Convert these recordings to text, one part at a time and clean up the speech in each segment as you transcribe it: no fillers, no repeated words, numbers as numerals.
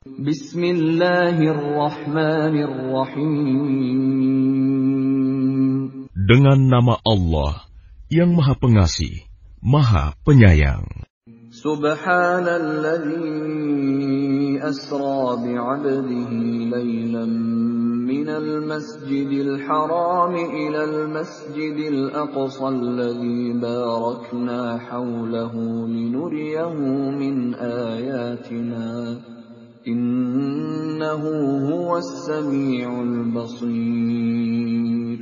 Bismillahirrahmanirrahim. Dengan nama Allah yang Maha Pengasih, Maha Penyayang. Subhanalladzi asra bi'abdihi laylan minal masjidil haram ilal masjidil aqsa alladzi barakna hawlahu linuriyahu min ayatina. Innahu huwas sami'ul basir.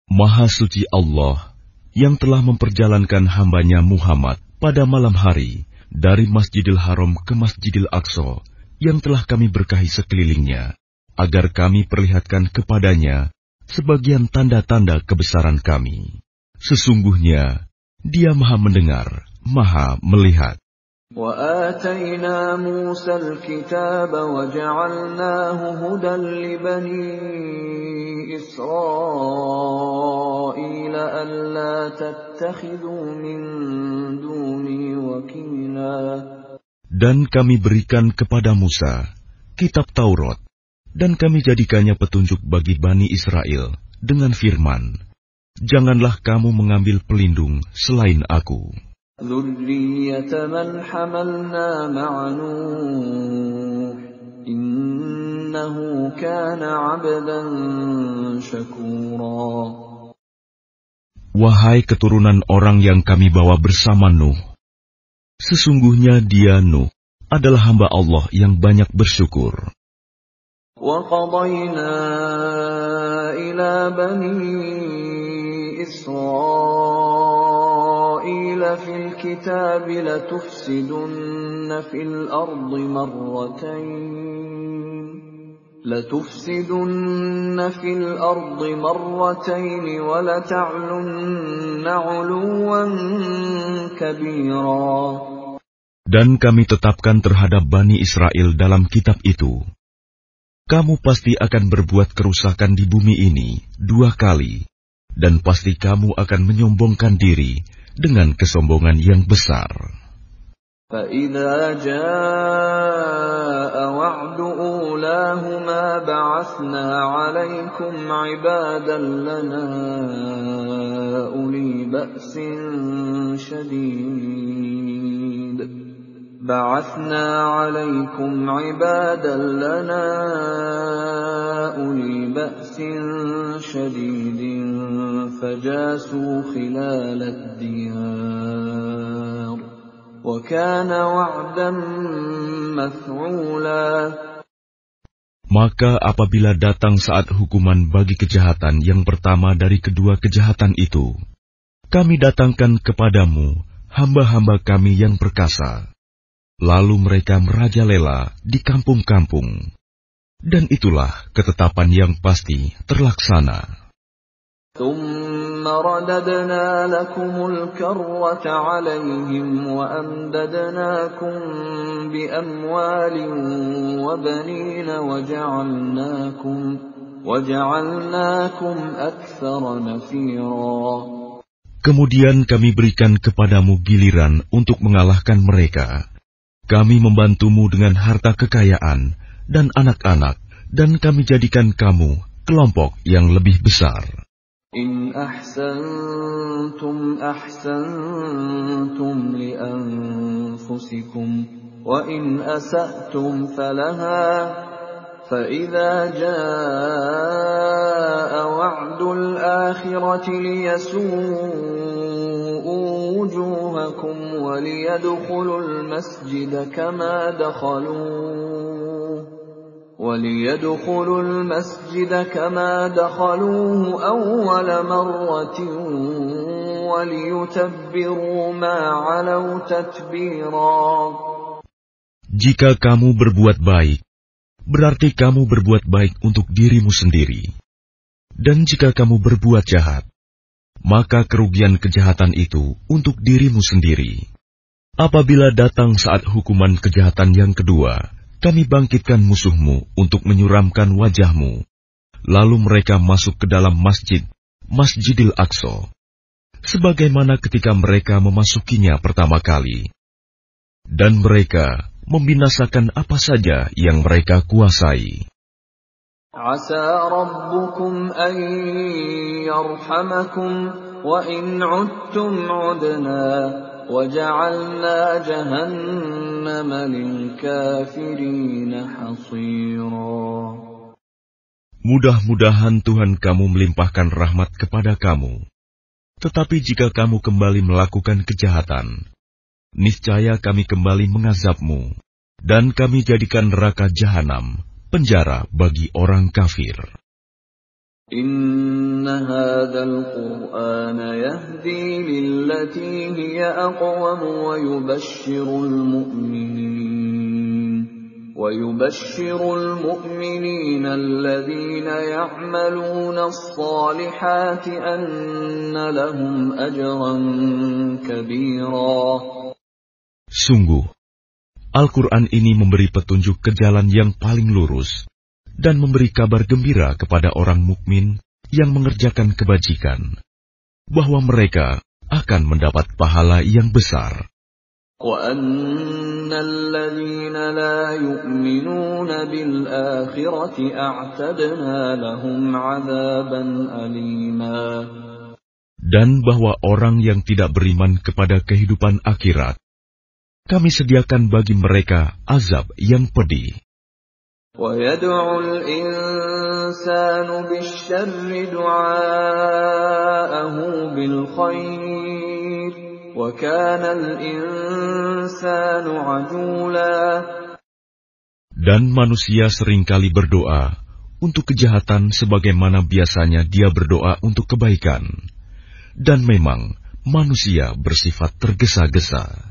Maha suci Allah yang telah memperjalankan hambanya Muhammad pada malam hari dari Masjidil Haram ke Masjidil Aqsa yang telah kami berkahi sekelilingnya, agar kami perlihatkan kepadanya sebagian tanda-tanda kebesaran kami. Sesungguhnya Dia Maha mendengar, Maha melihat. وَآتَيْنَا مُوسَى الْكِتَابَ وَجَعَلْنَاهُ هُدًى لِبَنِي إِسْرَائِيلَ أَلَّا تَتَّخِذُوا مِن دُونِي وَكِيلًا. Dan kami berikan kepada Musa kitab Taurat, dan kami jadikannya petunjuk bagi Bani Israel dengan firman, janganlah kamu mengambil pelindung selain aku. ذُرِّيَّةَ مَنْ حَمَلْنَا مَعَ نُوحٍ إِنَّهُ كَانَ عَبْدًا شَكُورًا. Wahai keturunan orang yang kami bawa bersama Nuh, sesungguhnya dia Nuh adalah hamba Allah yang banyak bersyukur. وَقَضَيْنَا إِلَى بَنِي إِسْرَائِيلَ فِي الْكِتَابِ لَتُفْسِدُنَّ فِي الْأَرْضِ مَرَّتَيْنِ وَلَتَعْلُنَّ عُلُوًّا كَبِيرًا. Dan kami tetapkan terhadap Bani Israel dalam kitab itu, kamu pasti akan berbuat kerusakan di bumi ini 2 kali, dan pasti kamu akan menyombongkan diri dengan kesombongan yang besar. فَإِذَا جَاءَ وَعْدُ أُولَاهُمَا بَعَثْنَا عَلَيْكُمْ عِبَادًا لَنَا أُولِي بَأْسٍ شَدِيدٍ فَجَاسُوا خِلَالَ الدِّيَارِ وَكَانَ وَعْدًا مَفْعُولًا. Maka apabila datang saat hukuman bagi kejahatan yang pertama dari kedua kejahatan itu, kami datangkan kepadamu hamba-hamba kami yang perkasa. Lalu mereka merajalela di kampung-kampung. Dan itulah ketetapan yang pasti terlaksana. ثُمَّ رَدَدْنَا لَكُمُ الْكَرَّةَ عَلَيْهِمْ وَأَمْدَدْنَاكُمْ بِأَمْوَالٍ وَبَنِينَ وَجَعَلْنَاكُمْ أَكْثَرَ نَفِيرًا. Kemudian kami berikan kepadamu giliran untuk mengalahkan mereka. Kami membantumu dengan harta kekayaan dan anak-anak, dan kami jadikan kamu kelompok yang lebih besar. إِنْ أَحْسَنْتُمْ أَحْسَنْتُمْ لِأَنفُسِكُمْ وَإِنْ أَسَأْتُمْ فَلَهَا فَإِذَا جَاءَ وَعْدُ الْآخِرَةِ لِيَسُوءُوا وُجُوهَكُمْ وَلِيَدْخُلُوا الْمَسْجِدَ كَمَا دَخَلُوهُ أَوَّلَ مَرَّةٍ وَلِيُتَبِّرُوا مَا عَلَوْا تَتْبِيرًا. Jika kamu berbuat baik, berarti kamu berbuat baik untuk dirimu sendiri. Dan jika kamu berbuat jahat, maka kerugian kejahatan itu untuk dirimu sendiri. Apabila datang saat hukuman kejahatan yang kedua, kami bangkitkan musuhmu untuk menyuramkan wajahmu. Lalu mereka masuk ke dalam Masjidil Aqsa, sebagaimana ketika mereka memasukinya pertama kali. Dan mereka membinasakan apa saja yang mereka kuasai. Asa rabbukum an yarhamakum wa in 'udtum 'udna wa ja'alna jahannama lil kafirin hasira. Mudah-mudahan Tuhan kamu melimpahkan rahmat kepada kamu. Tetapi jika kamu kembali melakukan kejahatan, niscaya kami kembali mengazabmu, dan kami jadikan neraka jahanam penjara bagi orang kafir. Inna hadzal Qur'ana yahdi lillati hiya aqwam wa yubashshirul mu'minina alladhina ya'maluna as-salihati anna lahum ajran kabira. Sungguh, Al-Quran ini memberi petunjuk ke jalan yang paling lurus dan memberi kabar gembira kepada orang mukmin yang mengerjakan kebajikan, bahwa mereka akan mendapat pahala yang besar. وَأَنَّ الَّذِينَ لَا يُؤْمِنُونَ بِالْآخِرَةِ أَعْتَدْنَا لَهُمْ عَذَابًا أَلِيمًا. Dan bahwa orang yang tidak beriman kepada kehidupan akhirat, kami sediakan bagi mereka azab yang pedih. وَيَدْعُ الْإِنسَانُ بِالشَّرِّ دُعَاءَهُ بِالْخَيْرِ وَكَانَ الْإِنسَانُ عَجُولًا. Dan manusia seringkali berdoa untuk kejahatan sebagaimana biasanya dia berdoa untuk kebaikan. Dan memang manusia bersifat tergesa-gesa.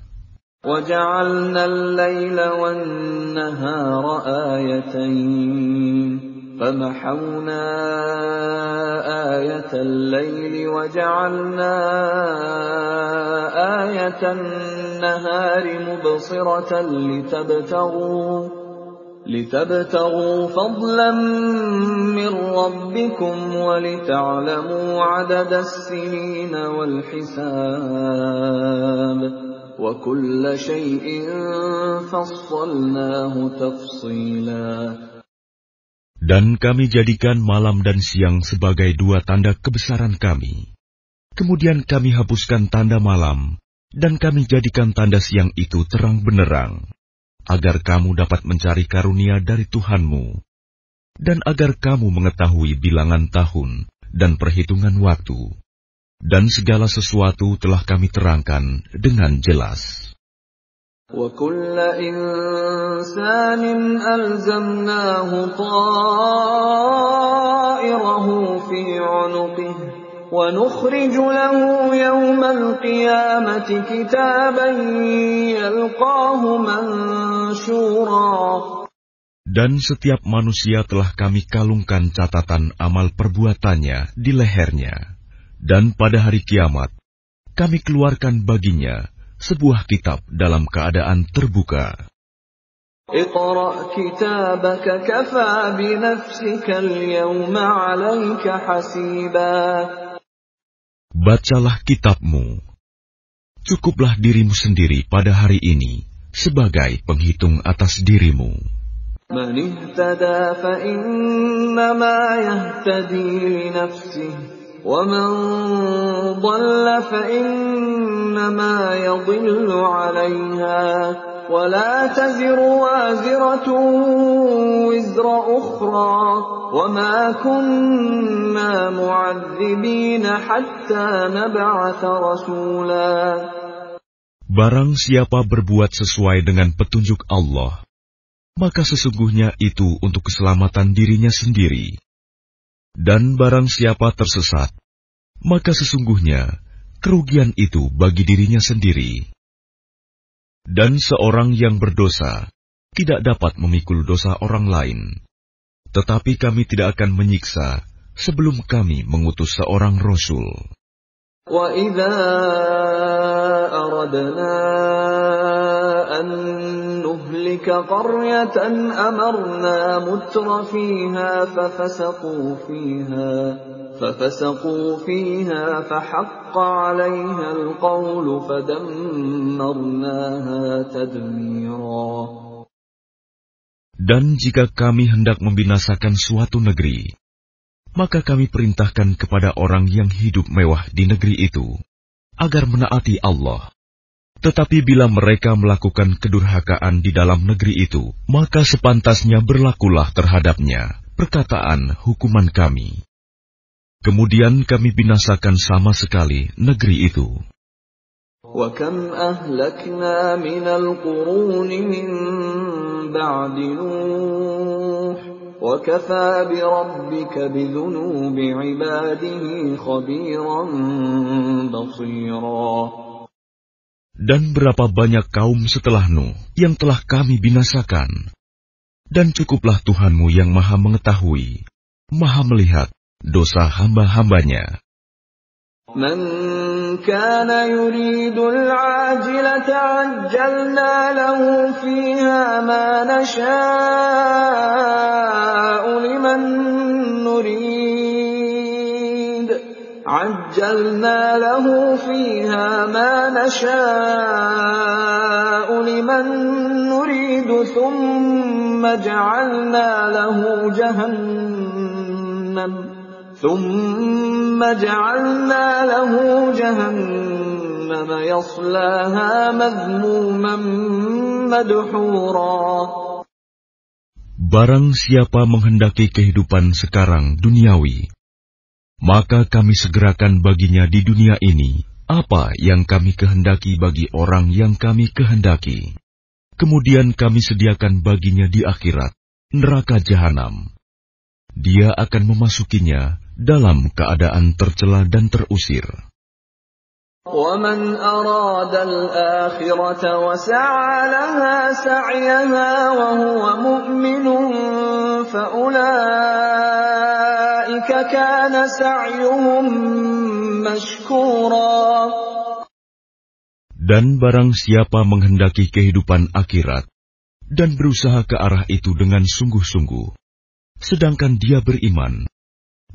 وَجَعَلْنَا اللَّيْلَ وَالنَّهَارَ آيَتَيْنِ فَمَحَوْنَا آيَةَ اللَّيْلِ وَجَعَلْنَا آيَةَ النَّهَارِ مُبْصِرَةً لِتَبْتَغُوا فَضْلًا مِّن رَّبِّكُمْ وَلِتَعْلَمُوا عَدَدَ السِّنِينَ وَالْحِسَابَ وَكُلَّ شَيْءٍ فَصَّلْنَاهُ تَفْصِيلًا. Dan kami jadikan malam dan siang sebagai dua tanda kebesaran kami. Kemudian kami hapuskan tanda malam, dan kami jadikan tanda siang itu terang benderang, agar kamu dapat mencari karunia dari Tuhanmu, dan agar kamu mengetahui bilangan tahun dan perhitungan waktu. Dan segala sesuatu telah kami terangkan dengan jelas. وَكُلَّ إِنسَانٍ أَلْزَمْنَاهُ طَائِرَهُ فِي عُنُقِهِ وَنُخْرِجُ لَهُ يَوْمَ الْقِيَامَةِ كِتَابًا يَلْقَاهُ مَنشُورًا. Dan setiap manusia telah kami kalungkan catatan amal perbuatannya di lehernya. Dan pada hari kiamat, kami keluarkan baginya sebuah kitab dalam keadaan terbuka. اقْرَأْ كِتَابَكَ كَفَى بِنَفْسِكَ الْيَوْمَ عَلَيْكَ حَسِيبًا. Bacalah kitabmu. Cukuplah dirimu sendiri pada hari ini sebagai penghitung atas dirimu. مَنِ اهْتَدَى فَإِنَّمَا يَهْتَدِي لِنَفْسِهِ وَمَنْ ضَلَّ فَإِنَّمَا يَضِلُّ عَلَيْهَا وَلَا تَزِرُ وَازِرَةٌ وِزْرَ أُخْرَى وَمَا كُنَّا مُعَذِّبِينَ حَتَّى نَبْعَثَ رَسُولًا. Barang siapa berbuat sesuai dengan petunjuk Allah, maka sesungguhnya itu untuk keselamatan dirinya sendiri. Dan barang siapa tersesat, maka sesungguhnya kerugian itu bagi dirinya sendiri. Dan seorang yang berdosa tidak dapat memikul dosa orang lain. Tetapi kami tidak akan menyiksa sebelum kami mengutus seorang Rasul. وَإِذَا أَرَدْنَا أَن نُّهْلِكَ قَرْيَةً أَمَرْنَا مُتْرَ فِيهَا فَفَسَقُوا فِيهَا فَحَقَّ عَلَيْهَا الْقَوْلُ فَدَمَّرْنَاهَا تَدْمِيرًا. Dan jika kami hendak membinasakan suatu negeri, maka kami perintahkan kepada orang yang hidup mewah di negeri itu, agar menaati Allah. Tetapi bila mereka melakukan kedurhakaan di dalam negeri itu, maka sepantasnya berlakulah terhadapnya perkataan hukuman kami. Kemudian kami binasakan sama sekali negeri itu. وَكَمْ أَهْلَكْنَا مِنَ الْقُرُونِ مِنْ بَعْدِ نُوحٍ وَكَفَى بِرَبِّكَ بِذُنُوبِ عِبَادِهِ خَبِيرًا بَصِيرًا. Dan berapa banyak kaum setelah Nuh yang telah kami binasakan. Dan cukuplah Tuhanmu yang maha mengetahui, maha melihat dosa hamba-hambanya. مَنْ كَانَ يُرِيدُ الْعَاجِلَةَ عَجَّلْنَا لَهُ فِيهَا مَا نَشَاءُ لِمَنْ نُرِيدُ عَجَّلْنَا لَهُ فِيهَا مَا نَشَاءُ لِمَنْ نُرِيدُ ثُمَّ جَعَلْنَا له جهنم يصلاها مذموما مدحورا. Barang siapa menghendaki kehidupan sekarang duniawi, maka kami segerakan baginya di dunia ini apa yang kami kehendaki bagi orang yang kami kehendaki. Kemudian kami sediakan baginya di akhirat neraka jahanam. Dia akan memasukinya dalam keadaan tercela dan terusir. وَمَنْ أَرَادَ الْآخِرَةَ وَسَعَى لَهَا سَعْيَهَا وَهُوَ مُؤْمِنٌ فَأُولَئِكَ كَانَ سَعْيُهُمْ مَشْكُورًا. Dan barang siapa menghendaki kehidupan akhirat dan berusaha ke arah itu dengan sungguh-sungguh, sedangkan dia beriman,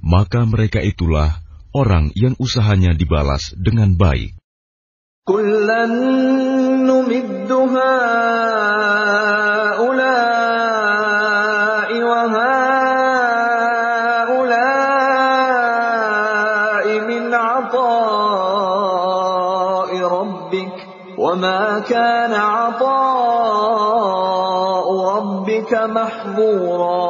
maka mereka itulah orang yang usahanya dibalas dengan baik. كُلًّا نُمِدُّ هَؤُلَاءِ وَهَؤُلَاءِ مِنْ عَطَاءِ رَبِّكَ وَمَا كَانَ عَطَاءُ رَبِّكَ مَحْظُورًا.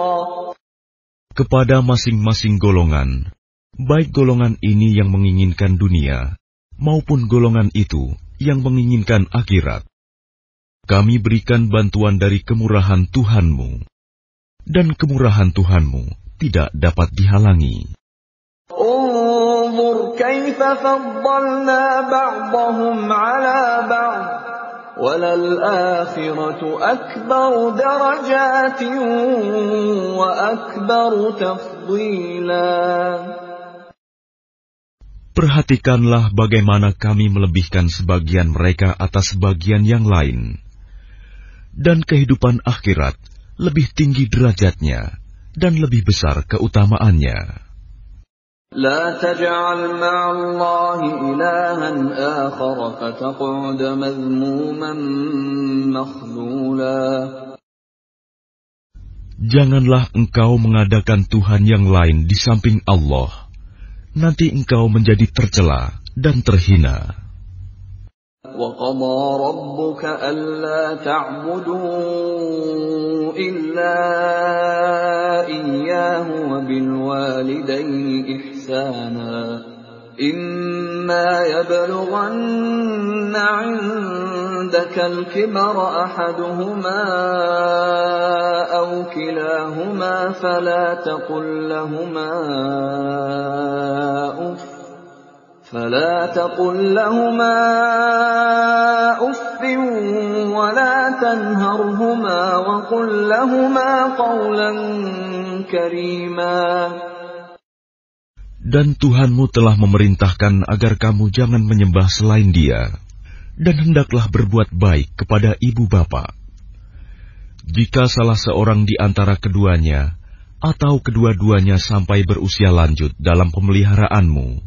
Kepada masing-masing golongan, baik golongan ini yang menginginkan dunia, maupun golongan itu yang menginginkan akhirat, kami berikan bantuan dari kemurahan Tuhanmu, dan kemurahan Tuhanmu tidak dapat dihalangi. انظُرْ كَيْفَ فَضَّلْنَا بَعْضَهُمْ عَلَى بَعْضٍ وَلَلْآخِرَةُ أَكْبَرُ دَرَجَاتٍ وَأَكْبَرُ تَفْضِيلًا. Perhatikanlah bagaimana kami melebihkan sebagian mereka atas sebagian yang lain. Dan kehidupan akhirat lebih tinggi derajatnya dan lebih besar keutamaannya. لا تجعل مع الله إلها آخر فتقعد مذموما مخذولا. Janganlah engkau mengadakan Tuhan yang lain di samping Allah. Nanti engkau menjadi tercela dan terhina. وَقَضَى رَبُّكَ أَلَّا تَعْبُدُوا إِلَّا إِيَّاهُ وَبِالْوَالِدَيْنِ إِحْسَانًا إِمَّا يَبْلُغَنَّ عِندَكَ الْكِبَرَ أَحَدُهُمَا أَوْ كِلَاهُمَا فَلَا تقل لهما أف ولا تنهرهما وقل لهما قولا كريما. Dan Tuhanmu telah memerintahkan agar kamu jangan menyembah selain Dia, dan hendaklah berbuat baik kepada ibu bapa. Jika salah seorang di antara keduanya atau kedua-duanya sampai berusia lanjut dalam pemeliharaanmu,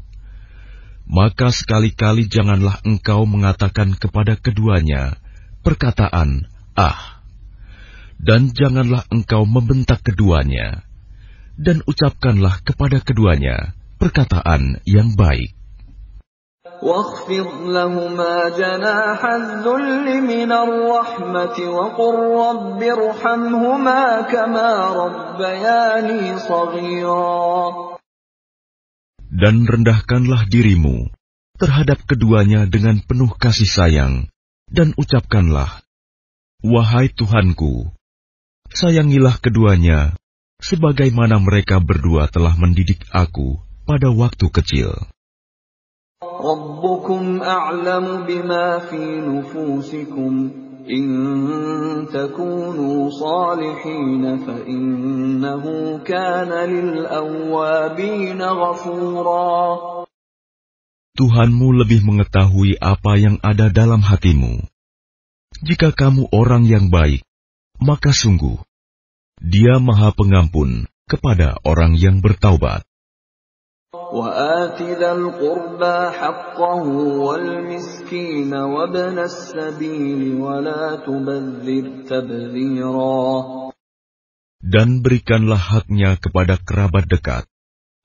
maka sekali-kali janganlah engkau mengatakan kepada keduanya perkataan "ah", Dan janganlah engkau membentak keduanya, dan ucapkanlah kepada keduanya perkataan yang baik. وَاخْفِضْ لَهُمَا جَنَاحَ الذُّلِّ مِنَ الرَّحْمَةِ وَقُلْ رَبِّ ارْحَمْهُمَا كَمَا رَبَّيَانِي صَغِيرًا. Dan rendahkanlah dirimu terhadap keduanya dengan penuh kasih sayang, dan ucapkanlah, wahai Tuhanku, sayangilah keduanya, sebagaimana mereka berdua telah mendidik aku pada waktu kecil. رَبُّكُمْ أَعْلَمُ بِمَا فِي نُفُوسِكُمْ إِن تَكُونُوا صَالِحِينَ فَإِنَّهُ كَانَ لِلْأَوَّابِينَ غَفُورًا. Tuhanmu lebih mengetahui apa yang ada dalam hatimu. Jika kamu orang yang baik, maka sungguh Dia Maha Pengampun kepada orang yang bertaubat. وَآتِ ذَا الْقُرْبَى حَقَّهُ وَالْمِسْكِينَ وَابْنَ السَّبِيلِ وَلَا تُبَذِّرْ تَبْذِيرًا. Dan berikanlah haknya kepada kerabat dekat,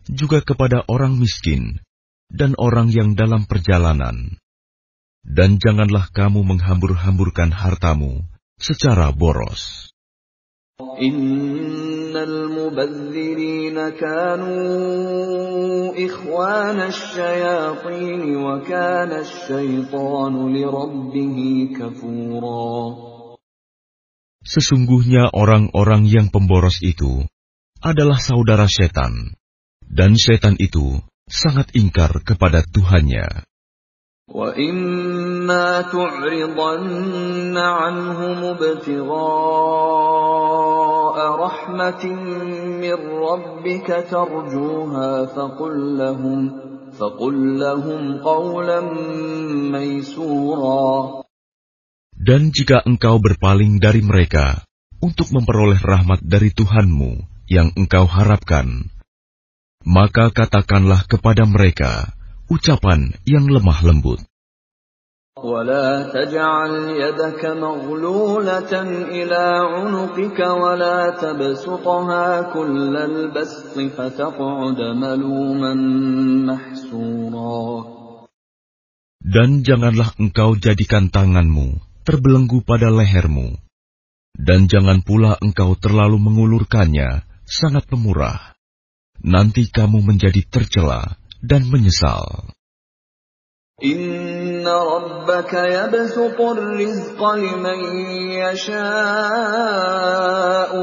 juga kepada orang miskin, dan orang yang dalam perjalanan. Dan janganlah kamu menghambur-hamburkan hartamu secara boros. Innal mubadzirina kanu ikhwana asyayatin wa kana asyaitanu lirabbih kafura. Sesungguhnya orang-orang yang pemboros itu adalah saudara setan, dan setan itu sangat ingkar kepada Tuhannya. وَإِمَّا تُعْرِضَنَّ عَنْهُمُ ابْتِغَاءَ رَحْمَةٍ مِّن رَّبِّكَ تَرْجُوهَا فَقُل لَّهُمْ قَوْلًا مَّيْسُورًا. Dan jika engkau berpaling dari mereka untuk memperoleh rahmat dari Tuhanmu yang engkau harapkan, maka katakanlah kepada mereka ucapan yang lemah lembut. وَلَا تَجْعَلْ يَدَكَ مَغْلُولَةً إِلَى عُنُقِكَ وَلَا تَبْسُطْهَا كُلَّ الْبَسْطِ فَتَقْعُدَ مَلُومًا مَحْسُورًا. Dan janganlah engkau jadikan tanganmu terbelenggu pada lehermu, dan jangan pula engkau terlalu mengulurkannya sangat pemurah. Nanti kamu menjadi tercela dan menyesal. Inna rabbaka yabsutur rizqa liman yasha'u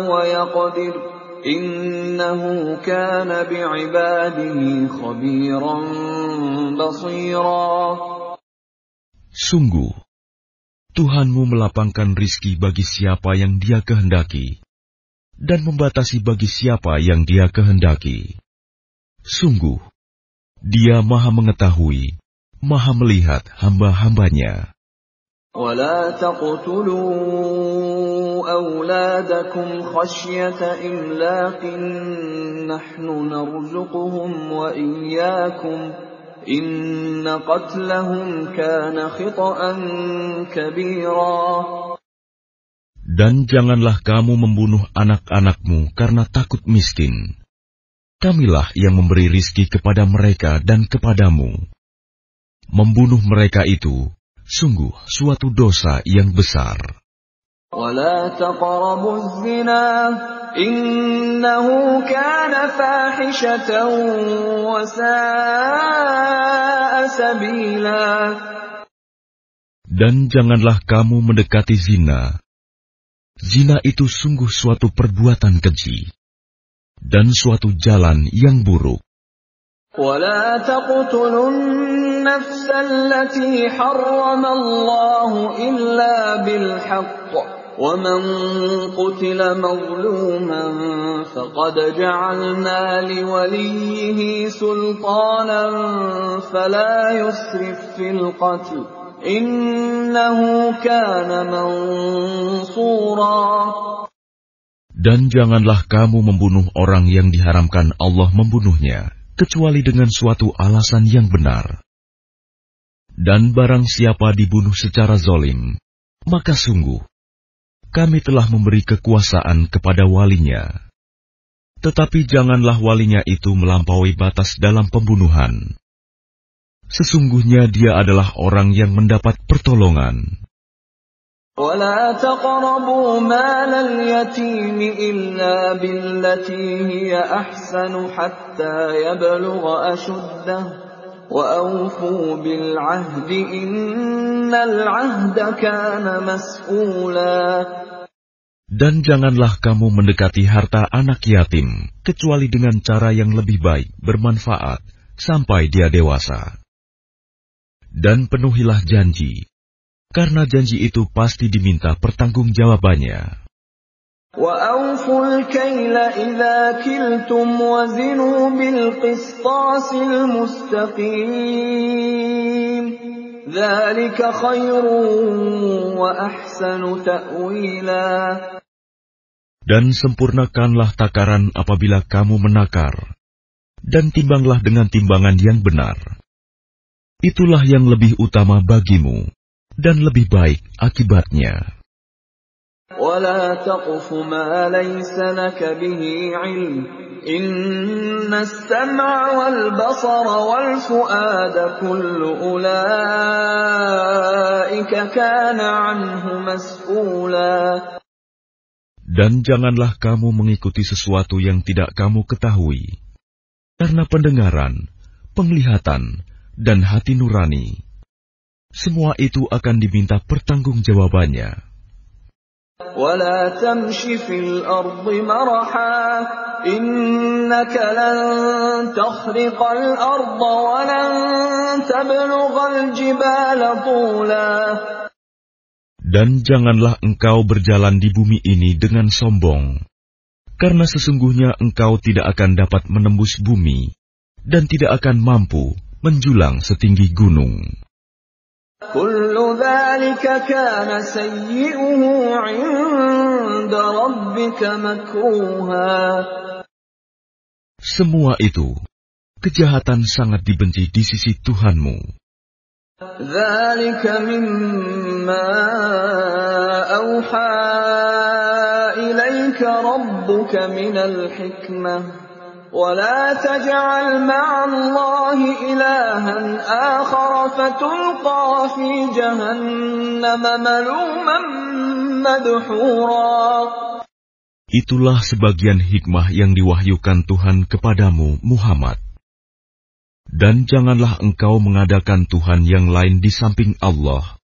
wa yaqdir. Innahu kana bi'ibadihi khabiran basira. Sungguh, Tuhanmu melapangkan rizki bagi siapa yang Dia kehendaki, dan membatasi bagi siapa yang Dia kehendaki. Sungguh, Dia Maha Mengetahui, Maha Melihat hamba-hambanya. وَلَا تَقْتُلُوا أَوْلَادَكُمْ خَشْيَةَ إِمْلَاقٍ نَحْنُ نَرْزُقُهُمْ وَإِيَّاكُمْ إِنَّ قَتْلَهُمْ كَانَ خِطْئًا كَبِيرًا. Dan janganlah kamu membunuh anak-anakmu karena takut miskin. Kamilah yang memberi rizki kepada mereka dan kepadamu. Membunuh mereka itu sungguh suatu dosa yang besar. وَلَا تَقْرَبُوا الزِّنَا إِنَّهُ كَانَ فَاحِشَةً وَسَاءَ سَبِيلًا. Dan janganlah kamu mendekati zina. Zina itu sungguh suatu perbuatan keji dan suatu jalan yang buruk. وَلَا تَقْتُلُوا النَّفْسَ الَّتِي حَرَّمَ اللَّهُ إِلَّا بِالْحَقِّ وَمَنْ قُتِلَ مَظْلُومًا فَقَدْ جَعَلْنَا لِوَلِيِّهِ سُلْطَانًا فَلَا يُسْرِفْ فِي الْقَتْلِ إِنَّهُ كَانَ مَنْصُورًا. Dan janganlah kamu membunuh orang yang diharamkan Allah membunuhnya, kecuali dengan suatu alasan yang benar. Dan barang siapa dibunuh secara zalim, maka sungguh kami telah memberi kekuasaan kepada walinya. Tetapi janganlah walinya itu melampaui batas dalam pembunuhan. Sesungguhnya dia adalah orang yang mendapat pertolongan. وَلَا تَقْرَبُوا مَالَ الْيَتِيمِ إِلَّا بِالَّتِي هِيَ أَحْسَنُ حَتَّى يَبْلُغَ أَشُدَّهُ وَأَوْفُوا بِالْعَهْدِ إِنَّ الْعَهْدَ كَانَ مَسْئُولًا. Dan janganlah kamu mendekati harta anak yatim, kecuali dengan cara yang lebih baik, bermanfaat, sampai dia dewasa. Dan penuhilah janji, karena janji itu pasti diminta pertanggungjawabannya. وَأَوْفُوا الْكَيْلَ إِذَا كِلْتُمْ وَزِنُوا بِالْقِسْطَاسِ الْمُسْتَقِيمِ ذَلِكَ خَيْرٌ وَأَحْسَنُ تَأْوِيلًا. Dan sempurnakanlah takaran apabila kamu menakar, dan timbanglah dengan timbangan yang benar. Itulah yang lebih utama bagimu, dan lebih baik akibatnya. وَلَا تَقْفُ مَا لَيْسَ لَكَ بِهِ عِلْمٌ إِنَّ السَّمْعَ وَالْبَصَرَ وَالْفُؤَادَ كُلُّ أُولَئِكَ كَانَ عَنْهُ مَسْئُولًا. Dan janganlah kamu mengikuti sesuatu yang tidak kamu ketahui, karena pendengaran, penglihatan, dan hati nurani, semua itu akan diminta pertanggungjawabannya. وَلَا تَمْشِ فِي الْأَرْضِ مَرَحًا إِنَّكَ لَن تَخْرِقَ الْأَرْضَ وَلَن تَبْلُغَ الْجِبَالَ طُولًا. Dan janganlah engkau berjalan di bumi ini dengan sombong, karena sesungguhnya engkau tidak akan dapat menembus bumi, dan tidak akan mampu menjulang setinggi gunung. كُلُّ ذَلِكَ كَانَ سَيِّئُهُ عِندَ رَبِّكَ مَكْرُوهًا. Semua itu, kejahatan sangat dibenci di sisi Tuhanmu. ذَلِكَ مِمَّا أَوْحَى إِلَيْكَ رَبُّكَ مِنَ الْحِكْمَةِ وَلَا تَجْعَلْ مَعَ اللَّهِ إِلَٰهًا آخَرَ فَتُلْقَىٰ فِي جَهَنَّمَ مَلُومًا مَّدْحُورًا. Itulah sebagian hikmah yang diwahyukan Tuhan kepadamu, Muhammad. Dan janganlah engkau mengadakan Tuhan yang lain di samping Allah.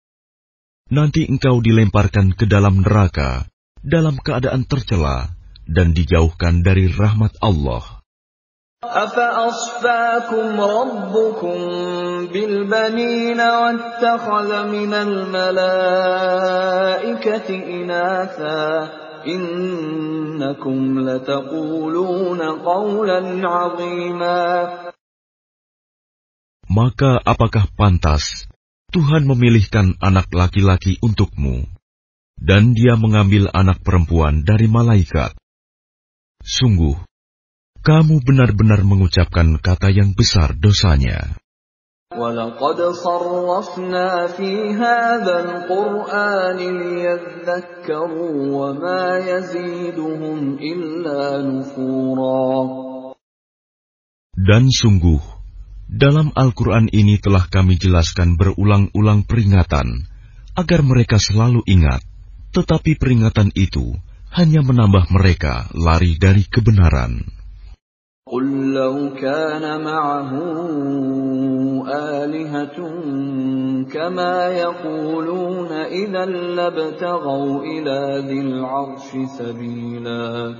Nanti engkau dilemparkan ke dalam neraka, dalam keadaan tercela, dan dijauhkan dari rahmat Allah. أَفَأَصْفَاكُمْ رَبُّكُمْ بِالْبَنِينَ وَاتَّخَذَ مِنَ الْمَلَائِكَةِ إِنَاثًا إِنَّكُمْ لَتَقُولُونَ قَوْلًا عَظِيمًا. Maka apakah pantas Tuhan memilihkan anak laki-laki untukmu, dan Dia mengambil anak perempuan dari malaikat? Sungguh, kamu benar-benar mengucapkan kata yang besar dosanya. وَلَقَدْ صَرَّفْنَا فِي هَذَا الْقُرْآنِ لِيَذَّكَّرُوا وَمَا يَزِيدُهُمْ إِلَّا نُفُورًا. Dan sungguh, dalam Al-Quran ini telah kami jelaskan berulang-ulang peringatan, agar mereka selalu ingat, tetapi peringatan itu hanya menambah mereka lari dari kebenaran. قُل لَّوْ كَانَ مَعَهُ آلِهَةٌ كَمَا يَقُولُونَ إِذًا لَّابْتَغَوْا إِلَىٰ ذِي الْعَرْشِ سَبِيلًا.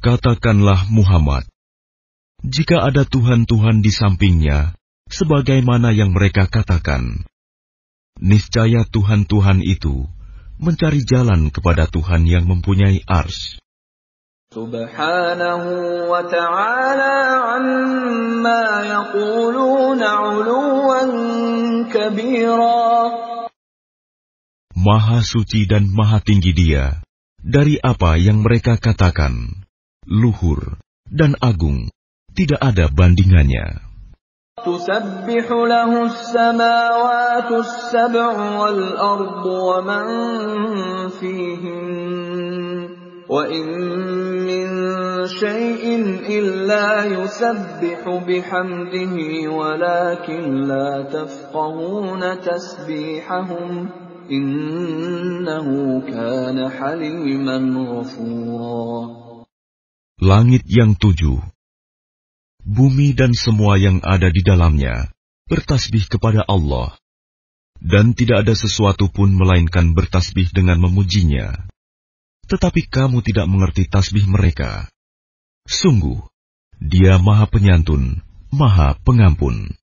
Katakanlah Muhammad, jika ada Tuhan-Tuhan di sampingnya, sebagaimana yang mereka katakan, niscaya Tuhan-Tuhan itu mencari jalan kepada Tuhan yang mempunyai ars. Subhanahu wa ta'ala amma yaquluna 'uluwan kabira. Maha suci dan maha tinggi Dia dari apa yang mereka katakan, luhur dan agung, tidak ada bandingannya. تسبح له السماوات السبع والأرض ومن فيهن وإن من شيء إلا يسبح بحمده ولكن لا تفقهون تسبيحهم إنه كان حليما غفورا. Langit yang 7, bumi dan semua yang ada di dalamnya bertasbih kepada Allah, dan tidak ada sesuatu pun melainkan bertasbih dengan memujinya. Tetapi kamu tidak mengerti tasbih mereka. Sungguh, Dia Maha Penyantun, Maha Pengampun.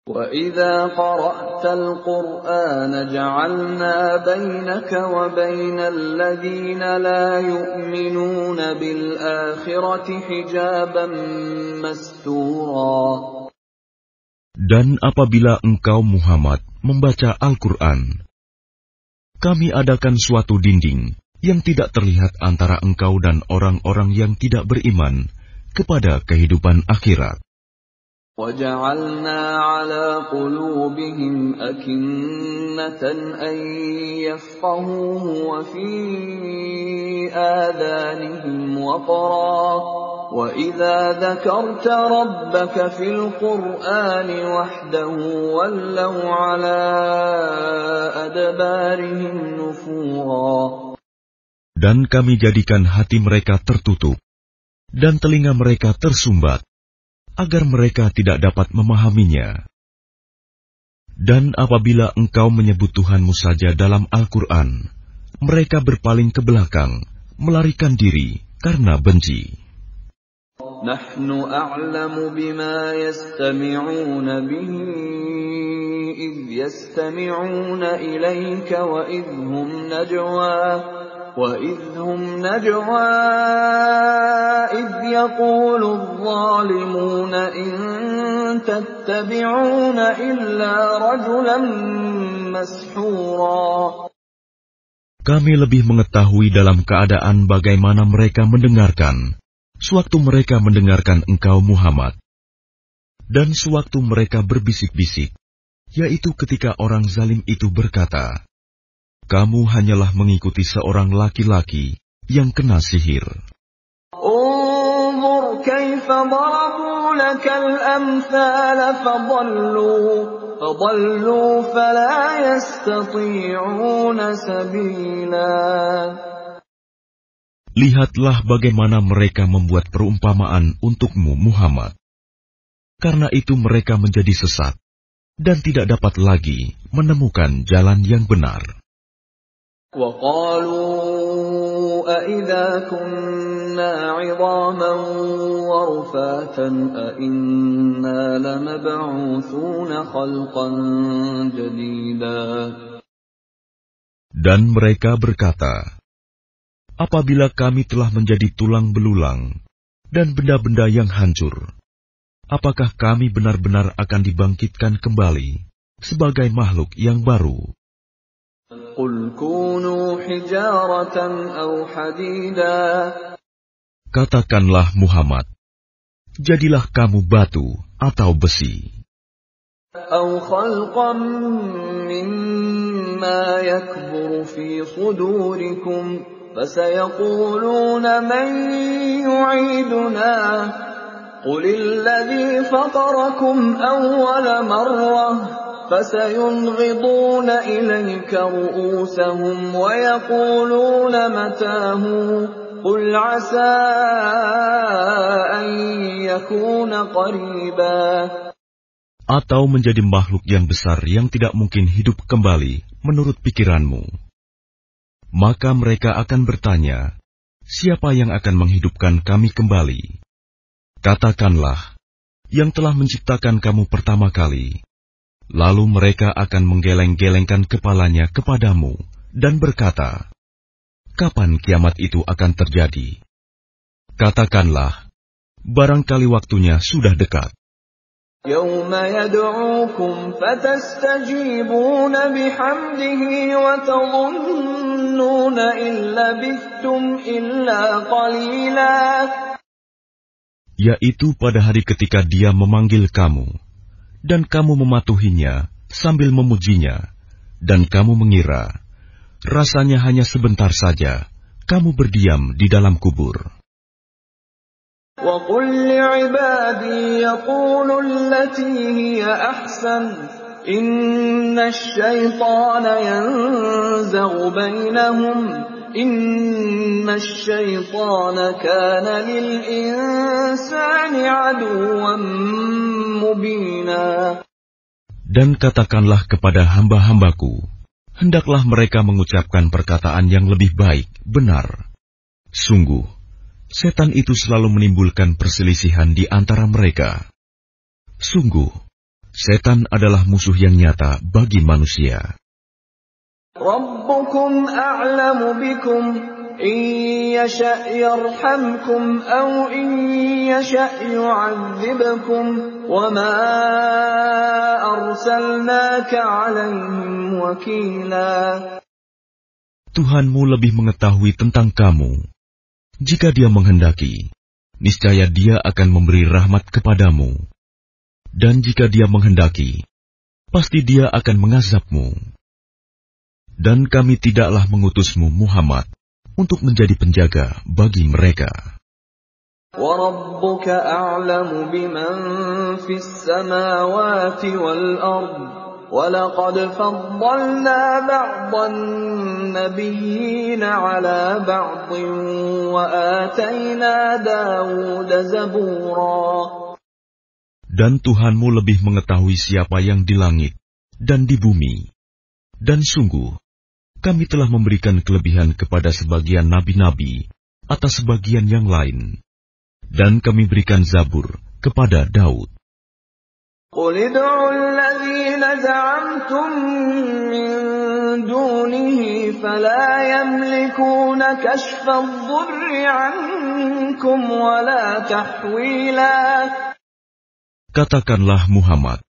وَإِذَا قَرَأْتَ الْقُرْآنَ جَعَلْنَا بَيْنَكَ وَبَيْنَ الَّذِينَ لَا يُؤْمِنُونَ بِالْآخِرَةِ حِجَابًا مَسْتُورًا. Dan apabila engkau Muhammad membaca Al-Quran, kami adakan suatu dinding yang tidak terlihat antara engkau dan orang-orang yang tidak beriman kepada kehidupan akhirat. وَجَعَلْنَا عَلَى قُلُوبِهِمْ أَكِنَّةً أَن يَفْقَهُوهُ وَفِي آذَانِهِمْ وَقْرًا وَإِذَا ذَكَرْتَ رَبَّكَ فِي الْقُرْآنِ وَحْدَهُ وَلَّوْا عَلَى أَدْبَارِهِمْ نُفُورًا. Dan kami jadikan hati mereka tertutup dan telinga mereka tersumbat, agar mereka tidak dapat memahaminya. Dan apabila engkau menyebut Tuhanmu saja dalam Al-Quran, mereka berpaling ke belakang, melarikan diri karena benci. Nahnu a'lamu bima yastami'una bihi idh yastami'una ilayka wa idhum najwa وَإِذْ هُمْ نَجْوَى إِذْ يَقُولُ الظَّالِمُونَ إِن تَتَّبِعُونَ إِلَّا رَجُلًا مَسْحُورًا. Kami lebih mengetahui dalam keadaan bagaimana mereka mendengarkan, sewaktu mereka mendengarkan engkau Muhammad, dan sewaktu mereka berbisik-bisik, yaitu ketika orang zalim itu berkata, kamu hanyalah mengikuti seorang laki-laki yang kena sihir. Unzur kaifa darabu lakal amthal fadallu fala yastati'una sabila. Lihatlah bagaimana mereka membuat perumpamaan untukmu Muhammad. Karena itu mereka menjadi sesat dan tidak dapat lagi menemukan jalan yang benar. وَقَالُوا أَإِذَا كُنَّا عِظَامًا وَرُفَاتًا أَإِنَّا لَمَبْعُوثُونَ خَلْقًا جَدِيدًا. Dan mereka berkata, apabila kami telah menjadi tulang belulang dan benda-benda yang hancur, apakah kami benar-benar akan dibangkitkan kembali sebagai makhluk yang baru? قُلْ كُونُوا حِجَارَةً أَوْ حَدِيدًا. Katakanlah Muhammad, jadilah kamu batu atau besi. أَوْ خَلْقًا مِّمَّا يَكْبُرُ فِي صُدُورِكُمْ فَسَيَقُولُونَ مَن يُعِيدُنَا قُلِ الَّذِي فَطَرَكُمْ أَوَّلَ مَرَّةٍ فَسَيُنْغِضُونَ إِلَيْكَ رُءُوسَهُمْ وَيَقُولُونَ مَتَىٰ قُلْ عَسَىٰ أَن يَكُونَ قَرِيبًا. Atau menjadi makhluk yang besar yang tidak mungkin hidup kembali menurut pikiranmu. Maka mereka akan bertanya, siapa yang akan menghidupkan kami kembali? Katakanlah, yang telah menciptakan kamu pertama kali. Lalu mereka akan menggeleng-gelengkan kepalanya kepadamu dan berkata, kapan kiamat itu akan terjadi? Katakanlah, barangkali waktunya sudah dekat. يَوْمَ يَدْعُوكُمْ فَتَسْتَجِيبُونَ بِحَمْدِهِ وَتَظُنُّونَ إِن لَّبِثْتُمْ إِلَّا قَلِيلًا. Yaitu pada hari ketika Dia memanggil kamu, dan kamu mematuhinya sambil memujinya, dan kamu mengira, rasanya hanya sebentar saja kamu berdiam di dalam kubur. وَقُلْ لِعِبَادِي يَقُولُوا الَّتِي هِيَ أَحْسَنُ إِنَّ الشَّيْطَانَ يَنزَغُ بَيْنَهُمْ إِنَّ الشَّيْطَانَ كَانَ لِلْإِنسَانِ عَدُوًّا مُّبِينًا. Dan katakanlah kepada hamba-hambaku, hendaklah mereka mengucapkan perkataan yang lebih baik, benar. Sungguh, setan itu selalu menimbulkan perselisihan di antara mereka. Sungguh, setan adalah musuh yang nyata bagi manusia. رَبُّكُمْ أَعْلَمُ بِكُمْ إِن يَشَأْ يَرْحَمْكُمْ أَوْ إِن يَشَأْ يُعَذِّبْكُمْ وَمَا أَرْسَلْنَاكَ عَلَيْهِمْ وَكِيلًا. Tuhanmu lebih mengetahui tentang kamu. Jika Dia menghendaki, niscaya Dia akan memberi rahmat kepadamu. Dan jika Dia menghendaki, pasti Dia akan mengazabmu. Dan kami tidaklah mengutusmu, Muhammad, untuk menjadi penjaga bagi mereka. وَرَبُّكَ أَعْلَمُ بِمَنْ فِي السَّمَاوَاتِ وَالْأَرْضِ وَلَقَدْ فَضَّلْنَا بَعْضَ النَّبِيِّينَ عَلَى بَعْضٍ وَآتَيْنَا دَاوُودَ زَبُورًا. Dan Tuhanmu lebih mengetahui siapa yang di langit dan di bumi. Dan sungguh, kami telah memberikan kelebihan kepada sebagian nabi-nabi atas sebagian yang lain. Dan kami berikan Zabur kepada Daud. قُلِ ادْعُوا الَّذِينَ زَعَمْتُم مِّن دُونِهِ فَلَا يَمْلِكُونَ كَشْفَ الضُّرِّ عَنكُمْ وَلَا تَحْوِيلًا. Katakanlah Muhammad,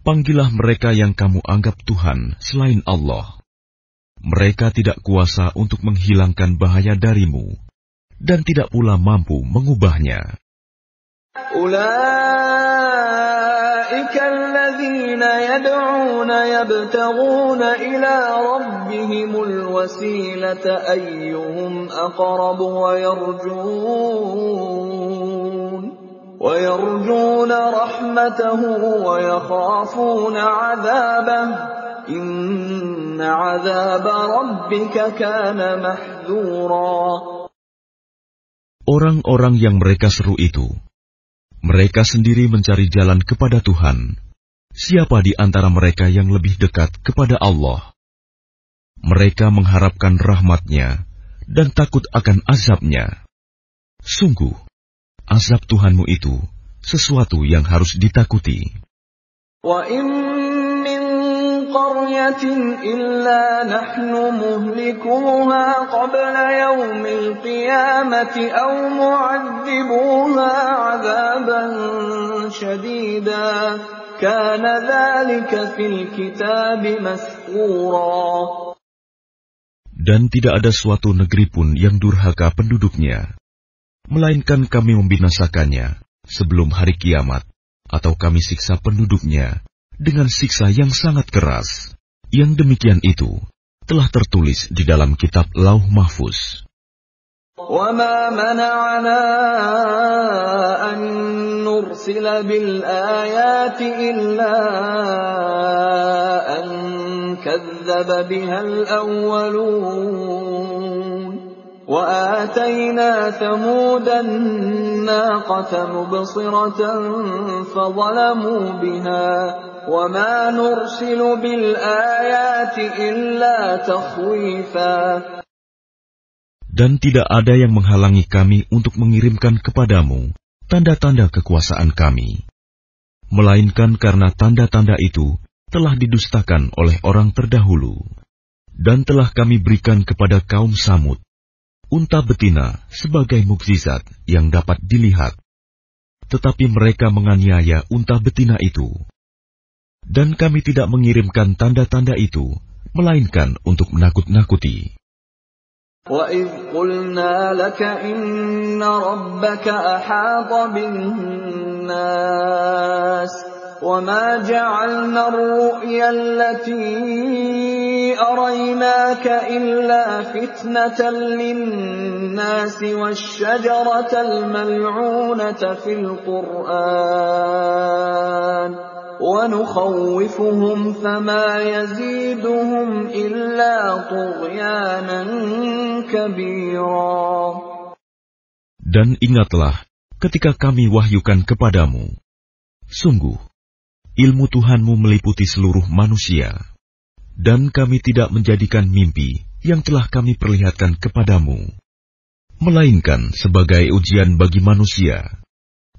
panggillah mereka yang kamu anggap Tuhan selain Allah. Mereka tidak kuasa untuk menghilangkan bahaya darimu, dan tidak pula mampu mengubahnya. أُولَٰئِكَ الَّذِينَ يَدْعُونَ يَبْتَغُونَ إِلَىٰ رَبِّهِمُ الْوَسِيلَةَ أَيُّهُمْ أَقْرَبُ وَيَرْجُونَ رَحْمَتَهُ وَيَخَافُونَ عَذَابَهُ إِنَّ عَذَابَ رَبِّكَ كَانَ مَحْذُورًا. Orang-orang yang mereka seru itu, mereka sendiri mencari jalan kepada Tuhan. Siapa di antara mereka yang lebih dekat kepada Allah? Mereka mengharapkan rahmat-Nya dan takut akan azab-Nya. Sungguh, azab Tuhanmu itu sesuatu yang harus ditakuti. وَإِن مِّن قَرْيَةٍ إِلَّا نَحْنُ مُهْلِكُوهَا قَبْلَ يَوْمِ الْقِيَامَةِ أَوْ مُعَذِّبُوهَا عَذَابًا شَدِيدًا كَانَ ذَلِكَ فِي الْكِتَابِ مَسْطُورًا. Dan tidak ada suatu negeri pun yang durhaka penduduknya, melainkan kami membinasakannya sebelum hari kiamat, atau kami siksa penduduknya dengan siksa yang sangat keras. Yang demikian itu telah tertulis di dalam kitab Lauh Mahfuz. وَمَا مَنَعَنَا أَن نُّرْسِلَ بِالْآيَاتِ إِلَّا أَن كَذَّبَ بِهَا الْأَوَّلُونَ وَآتَيْنَا ثَمُودَ النَّاقَةَ مُبْصِرَةً فَظَلَمُوا بِهَا وَمَا نُرْسِلُ بِالْآيَاتِ إِلَّا تَخْوِيفًا. Dan tidak ada yang menghalangi kami untuk mengirimkan kepadamu tanda-tanda kekuasaan kami, melainkan karena tanda-tanda itu telah didustakan oleh orang terdahulu. Dan telah kami berikan kepada kaum Samud unta betina sebagai mukjizat yang dapat dilihat. Tetapi mereka menganiaya unta betina itu. Dan kami tidak mengirimkan tanda-tanda itu, melainkan untuk menakut-nakuti. وَإِذْ قُلْنَا لَكَ إِنَّ رَبَّكَ أَحَاطَ بِالنَّاسِ وَمَا جَعَلْنَا الرُّؤْيَا الَّتِي أَرَيْنَاكَ إِلَّا فِتْنَةً لِلنَّاسِ وَالشَّجَرَةَ الْمَلْعُونَةَ فِي الْقُرْآنِ وَنُخَوِّفُهُمْ فَمَا يَزِيدُهُمْ إِلَّا طُغْيَانًا كَبِيرًا. Dan ingatlah ketika kami wahyukan kepadamu, sungguh ilmu Tuhanmu meliputi seluruh manusia, dan kami tidak menjadikan mimpi yang telah kami perlihatkan kepadamu, melainkan sebagai ujian bagi manusia.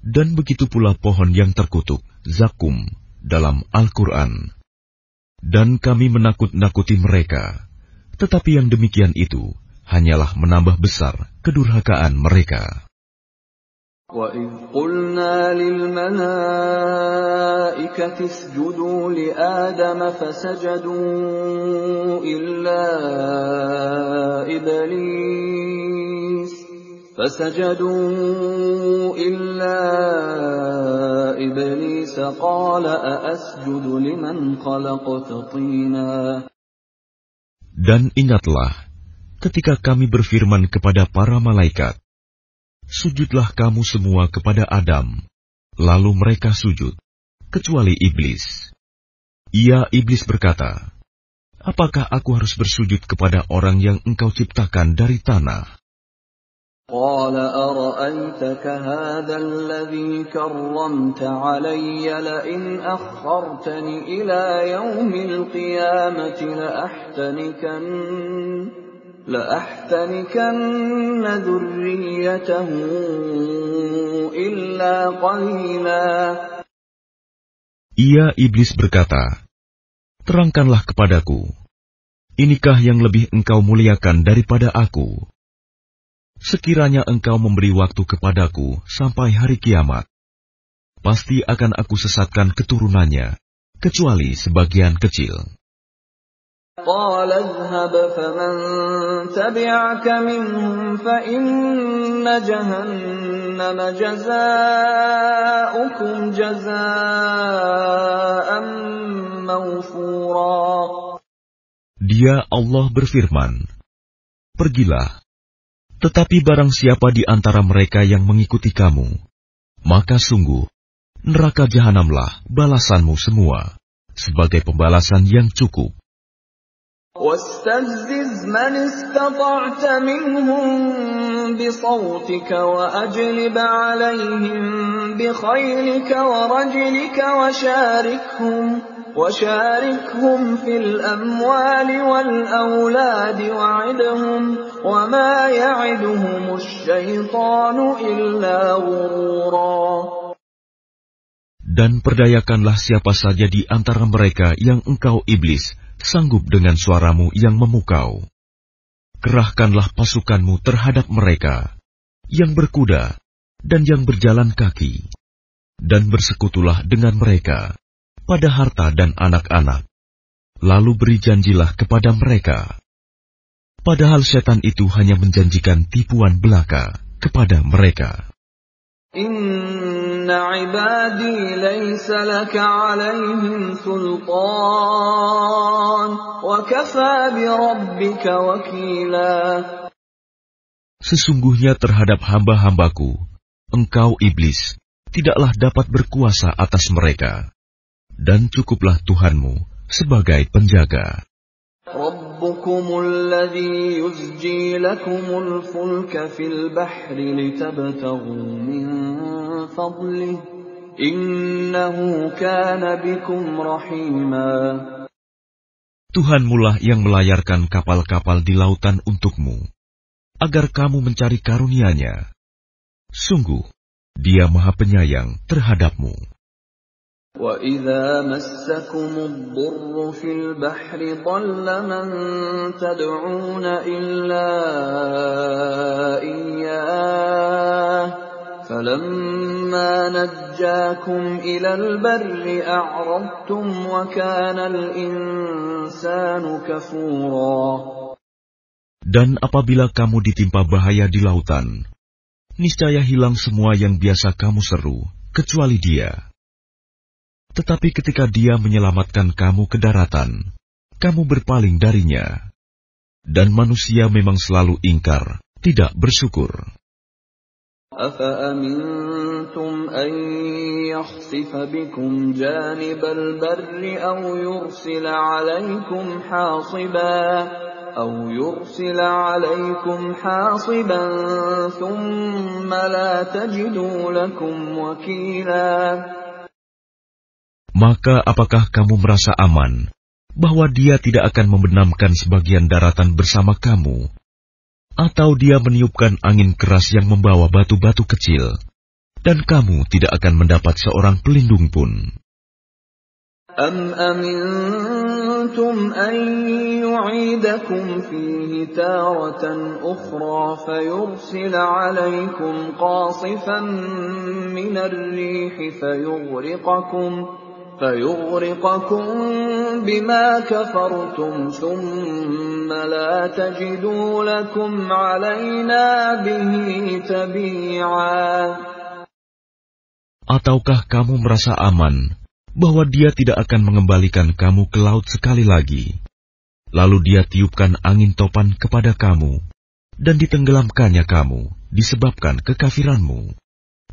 Dan begitu pula pohon yang terkutuk, zakum, dalam Al-Quran. Dan kami menakut-nakuti mereka, tetapi yang demikian itu hanyalah menambah besar kedurhakaan mereka. وَإِذْ قُلْنَا لِلْمَلَائِكَةِ اسْجُدُوا لِآدَمَ فَسَجَدُوا إِلَّا إِبْلِيسَ قَالَ أَأَسْجُدُ لِمَنْ خَلَقْتَ طِينًا. Dan ingatlah ketika kami berfirman kepada para malaikat, sujudlah kamu semua kepada Adam. Lalu mereka sujud, kecuali iblis. Iblis berkata, apakah aku harus bersujud kepada orang yang engkau ciptakan dari tanah? قَالَ أَرَأَيْتَكَ هَذَا الَّذِي كَرَّمْتَ عَلَيَّ لَئِنْ أَخَّرْتَنِ إِلَى يَوْمِ الْقِيَامَةِ لَأَحْتَنِكَنَّ ذُرِّيَّتَهُ إِلَّا قَلِيلًا. Iblis berkata, terangkanlah kepadaku, inikah yang lebih engkau muliakan daripada aku? Sekiranya engkau memberi waktu kepadaku sampai hari kiamat, pasti akan aku sesatkan keturunannya, kecuali sebagian kecil. قَالَ اذْهَبْ فَمَنْ تَبِعَكَ مِنْهُمْ فَإِنَّ جَهَنَّمَ جَزَاؤُكُمْ جَزَاءً مَوْفُورًا. Dia Allah berfirman, pergilah, tetapi barang siapa di antara mereka yang mengikuti kamu, maka sungguh neraka jahanamlah balasanmu semua, sebagai pembalasan yang cukup. وَاسْتَفْزِزْ مَنِ اسْتَطَعْتَ مِنْهُمْ بِصَوْتِكَ وَأَجْلِبْ عَلَيْهِمْ بِخَيْلِكَ وَرَجِلِكَ وَشَارِكْهُمْ فِي الْأَمْوَالِ وَالْأَوْلَادِ وَعِدْهُمْ وَمَا يَعِدُهُمُ الشَّيْطَانُ إِلَّا غُرُورًا. Dan perdayakanlah siapa saja di antara mereka yang engkau iblis sanggup dengan suaramu yang memukau. Kerahkanlah pasukanmu terhadap mereka, yang berkuda dan yang berjalan kaki, dan bersekutulah dengan mereka pada harta dan anak-anak. Lalu beri janjilah kepada mereka. Padahal setan itu hanya menjanjikan tipuan belaka kepada mereka. Inna ibadi laysa laka alaihim sultan wa kafa bi rabbika wakila. Sesungguhnya terhadap hamba-hambaku, engkau iblis tidaklah dapat berkuasa atas mereka, dan cukuplah Tuhanmu sebagai penjaga. Rabbukumul ladzi yuzji lakumul fulka fil bahri litabtaghu min fadlihi innahu kana bikum rahima. Tuhanmulah yang melayarkan kapal-kapal di lautan untukmu, agar kamu mencari karunia-Nya. Sungguh, Dia Maha Penyayang terhadapmu. وَإِذَا مَسَّكُمُ الضُّرُّ فِي الْبَحْرِ ضَلَّ مَن تَدْعُونَ إِلَّا إِيَّاهُ فَلَمَّا نَجَّاكُمْ إِلَى الْبَرِّ أَعْرَضْتُمْ وَكَانَ الْإِنسَانُ كَفُورًا. Dan apabila kamu ditimpa bahaya di lautan, niscaya hilang semua yang biasa kamu seru, kecuali Dia. Tetapi ketika Dia menyelamatkan kamu ke daratan, kamu berpaling darinya. Dan manusia memang selalu ingkar, tidak bersyukur. أَفَأَمِنْتُمْ أَنْ يَخْسِفَ بِكُمْ جَانِبَ الْبَرِّ أَوْ يُرْسِلَ عَلَيْكُمْ حَاصِبًا ثُمَّ لَا تَجِدُوا لَكُمْ وَكِيلًا. Maka apakah kamu merasa aman bahwa Dia tidak akan membenamkan sebagian daratan bersama kamu, atau Dia meniupkan angin keras yang membawa batu-batu kecil, dan kamu tidak akan mendapat seorang pelindung pun? أَمْ أَمِنْتُمْ أَنْ يُعِيدَكُمْ فِيهِ تَارَةً أُخْرَى فَيُرْسِلَ عَلَيْكُمْ قَاصِفًا مِنَ الرِّيحِ فَيُغْرِقَكُمْ بِمَا كَفَرْتُمْ ثُمَّ لَا تَجِدُوا لَكُمْ عَلَيْنَا بِهِ تَبِيعًا. Ataukah kamu merasa aman bahwa Dia tidak akan mengembalikan kamu ke laut sekali lagi, lalu Dia tiupkan angin topan kepada kamu, dan ditenggelamkannya kamu disebabkan kekafiranmu?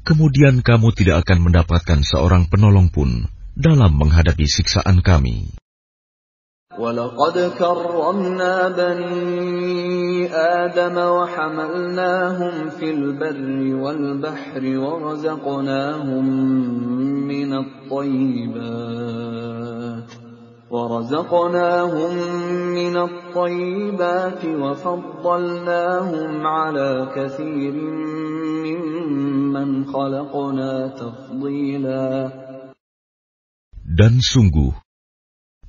Kemudian kamu tidak akan mendapatkan seorang penolong pun dalam menghadapi siksaan kami. وَلَقَدْ كَرَّمْنَا بَنِي آدَمَ وَحَمَلْنَاهُمْ فِي الْبَرِّ وَالْبَحْرِ وَرَزَقْنَاهُمْ مِنَ الطَّيِّبَاتِ وَفَضَّلْنَاهُمْ عَلَى كَثِيرٍ مِّمَّنْ خَلَقْنَا تَفْضِيلًا. Dan sungguh,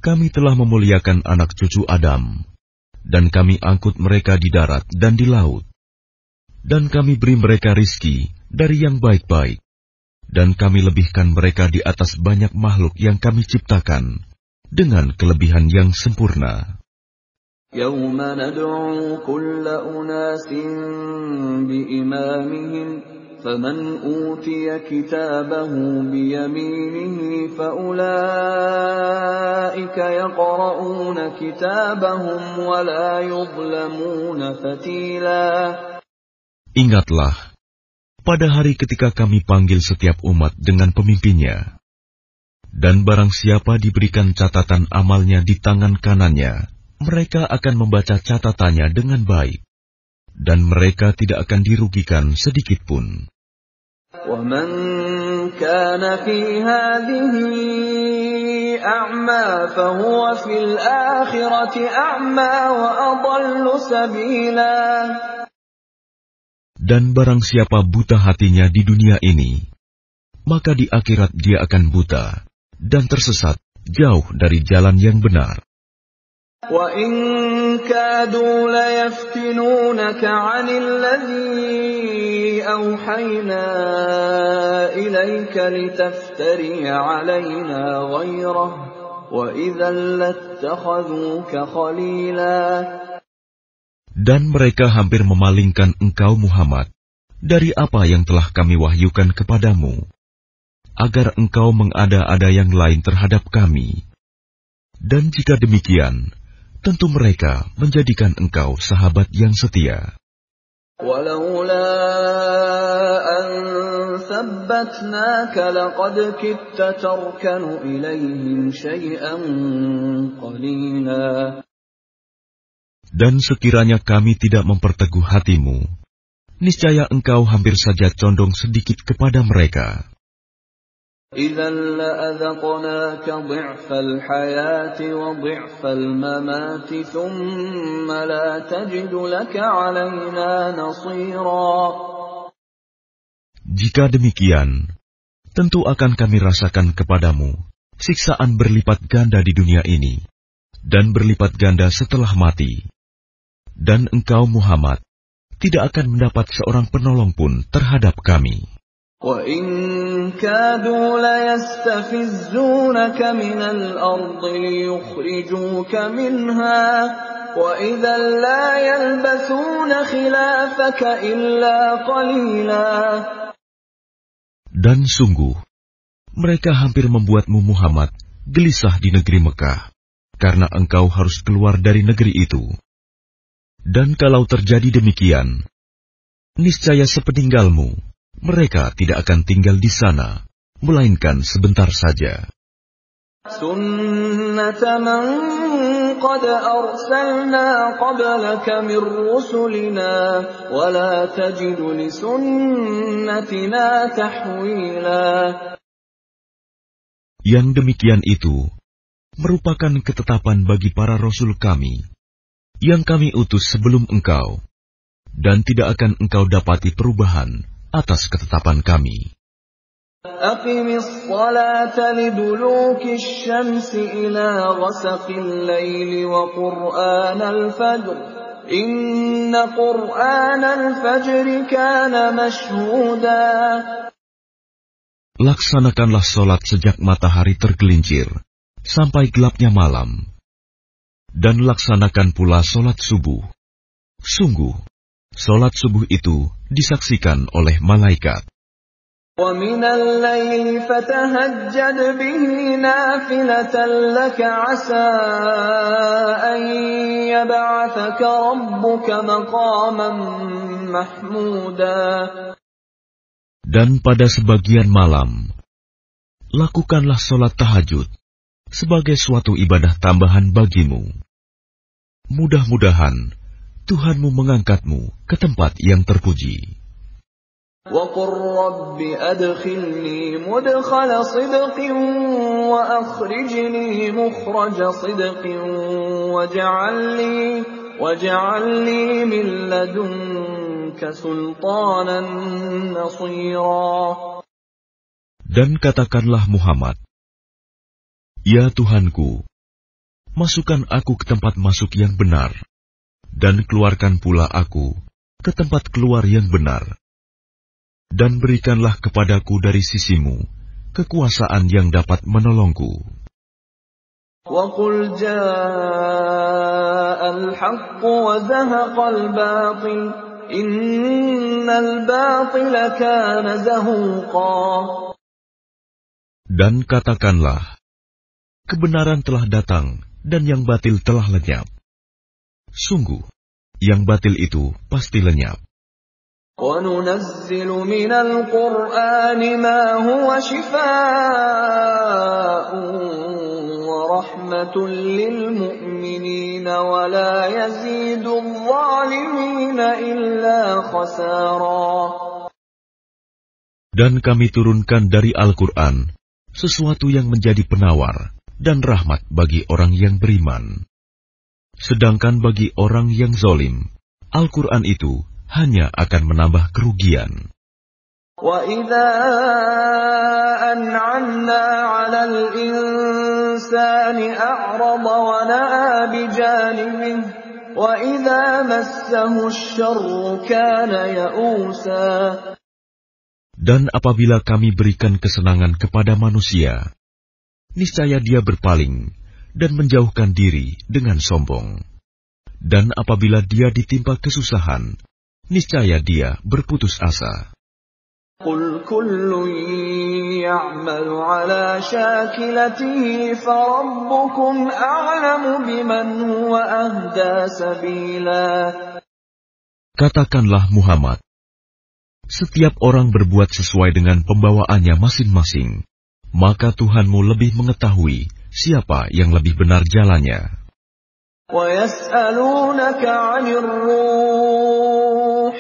kami telah memuliakan anak cucu Adam, dan kami angkut mereka di darat dan di laut. Dan kami beri mereka rizki dari yang baik-baik, dan kami lebihkan mereka di atas banyak makhluk yang kami ciptakan, dengan kelebihan yang sempurna. يَوْمَ نَدْعُو كُلَّ أُنَاسٍ بِإِمَامِهِمْ فَمَنْ أُوتِيَ كِتَابَهُ بِيَمِينِهِ فَأُولَئِكَ يَقْرَؤُونَ كِتَابَهُمْ وَلَا يُظْلَمُونَ فَتِيلًا. Ingatlah, pada hari ketika kami panggil setiap umat dengan pemimpinnya, dan barang siapa diberikan catatan amalnya di tangan kanannya, mereka akan membaca catatannya dengan baik, dan mereka tidak akan dirugikan sedikit pun. وَمَنْ كَانَ فِي هَذِهِ أَعْمَى فَهُوَ فِي الْآخِرَةِ أَعْمَى وَأَضَلُّ سَبِيلًا. Dan barang siapa buta hatinya di dunia ini, maka di akhirat dia akan buta dan tersesat jauh dari jalan yang benar. وَإِنْ كَادُوا لَيَفْتِنُونَكَ عَنِ الَّذِي أَوْحَيْنَا إِلَيْكَ لِتَفْتَرِيَ عَلَيْنَا غَيْرَهُ وَإِذًا لَاتَّخَذُوكَ خَلِيلًا. Dan mereka hampir memalingkan engkau Muhammad dari apa yang telah kami wahyukan kepadamu, agar engkau mengada-ada yang lain terhadap kami. Dan jika demikian, tentu mereka menjadikan engkau sahabat yang setia. وَلَوْلَا أَنْ ثَبَّتْنَاكَ لَقَدْ كِدتَّ تَرْكَنُ إِلَيْهِمْ شَيْئًا قَلِيلًا. Dan sekiranya kami tidak memperteguh hatimu, niscaya engkau hampir saja condong sedikit kepada mereka. إِذًا لَأَذَقْنَاكَ ضِعْفَ الْحَيَاةِ وَضِعْفَ الْمَمَاتِ ثُمَّ لَا تَجِدُ لَكَ عَلَيْنَا نَصِيرًا. Jika demikian, tentu akan kami rasakan kepadamu siksaan berlipat ganda di dunia ini, dan berlipat ganda setelah mati. Dan engkau Muhammad tidak akan mendapat seorang penolong pun terhadap kami. وَإِنْ كَادُوا لَيَسْتَفِزُّونَكَ مِنَ الْأَرْضِ لِيُخْرِجُوكَ مِنْهَا وَإِذًا لَا يَلْبَثُونَ خِلَافَكَ إِلَّا قَلِيلًا. Dan sungguh, Mereka hampir membuatmu Muhammad gelisah di negeri Mekah, karena engkau harus keluar dari negeri itu. Dan kalau terjadi demikian, niscaya sepeninggalmu, mereka tidak akan tinggal di sana, melainkan sebentar saja. Sunnata man qad arsalna qablaka min rusulina wa la tajidu li sunnatina tahwila. Yang demikian itu merupakan ketetapan bagi para rasul kami, yang kami utus sebelum engkau, dan tidak akan engkau dapati perubahan atas ketetapan kami. Aqimis salata liduluki syamsi ila ghasaqil laili wa qur'anal fajr. Inna qur'anal fajri kana mashhuda. Laksanakanlah solat sejak matahari tergelincir sampai gelapnya malam, dan laksanakan pula solat subuh. Sungguh, solat subuh itu disaksikan oleh malaikat. وَمِنَ اللَّيْلِ فَتَهَجَّدْ بِهِ نَافِلَةً لَكَ عَسَىٰ أَن يَبْعَثَكَ رَبُّكَ مَقَامًا مَّحْمُودًا. Dan pada sebagian malam, lakukanlah solat tahajud sebagai suatu ibadah tambahan bagimu. Mudah-mudahan Tuhanmu mengangkatmu ke tempat yang terpuji. وَقُلْ رَبِّ أَدْخِلْنِي مُدْخَلَ صِدْقٍ وَأَخْرِجْنِي مُخْرَجَ صِدْقٍ وَاجْعَلْ لِي مِن لَّدُنكَ سُلْطَانًا نَّصِيرًا. Dan katakanlah Muhammad, Ya Tuhanku, masukkan aku ke tempat masuk yang benar, dan keluarkan pula aku ke tempat keluar yang benar. Dan berikanlah kepadaku dari sisimu kekuasaan yang dapat menolongku. وَقُلْ جَاءَ الْحَقُّ وَزَهَقَ الْبَاطِلُ إِنَّ الْبَاطِلَ كَانَ زَهُوقًا. Dan katakanlah, kebenaran telah datang dan yang batil telah lenyap. Sungguh, yang batil itu pasti lenyap. وَنُنَزِّلُ مِنَ الْقُرْآنِ مَا هُوَ شِفَاءٌ وَرَحْمَةٌ لِّلْمُؤْمِنِينَ وَلَا يَزِيدُ الظَّالِمِينَ إِلَّا خَسَارًا. Dan kami turunkan dari Al-Quran sesuatu yang menjadi penawar dan rahmat bagi orang yang beriman. Sedangkan bagi orang yang zalim, Al-Quran itu hanya akan menambah kerugian. وَإِذَا أَنْعَمْنَا عَلَى الْإِنسَانِ أَعْرَضَ وَنَأَىٰ بِجَانِبِهِ وَإِذَا مَسَّهُ الشَّرُّ كَانَ يَئُوسًا. Dan apabila kami berikan kesenangan kepada manusia, niscaya dia berpaling dan menjauhkan diri dengan sombong. Dan apabila dia ditimpa kesusahan, niscaya dia berputus asa. قُلْ كُلٌّ يَعْمَلُ عَلَى شَاكِلَتِهِ فَرَبُّكُمْ أَعْلَمُ بِمَنْ هُوَ أَهْدَىٰ سَبِيلًا. Katakanlah Muhammad, setiap orang berbuat sesuai dengan pembawaannya masing-masing, maka Tuhanmu lebih mengetahui siapa yang lebih benar jalannya. وَيَسْأَلُونَكَ عَنِ الرُّوحِ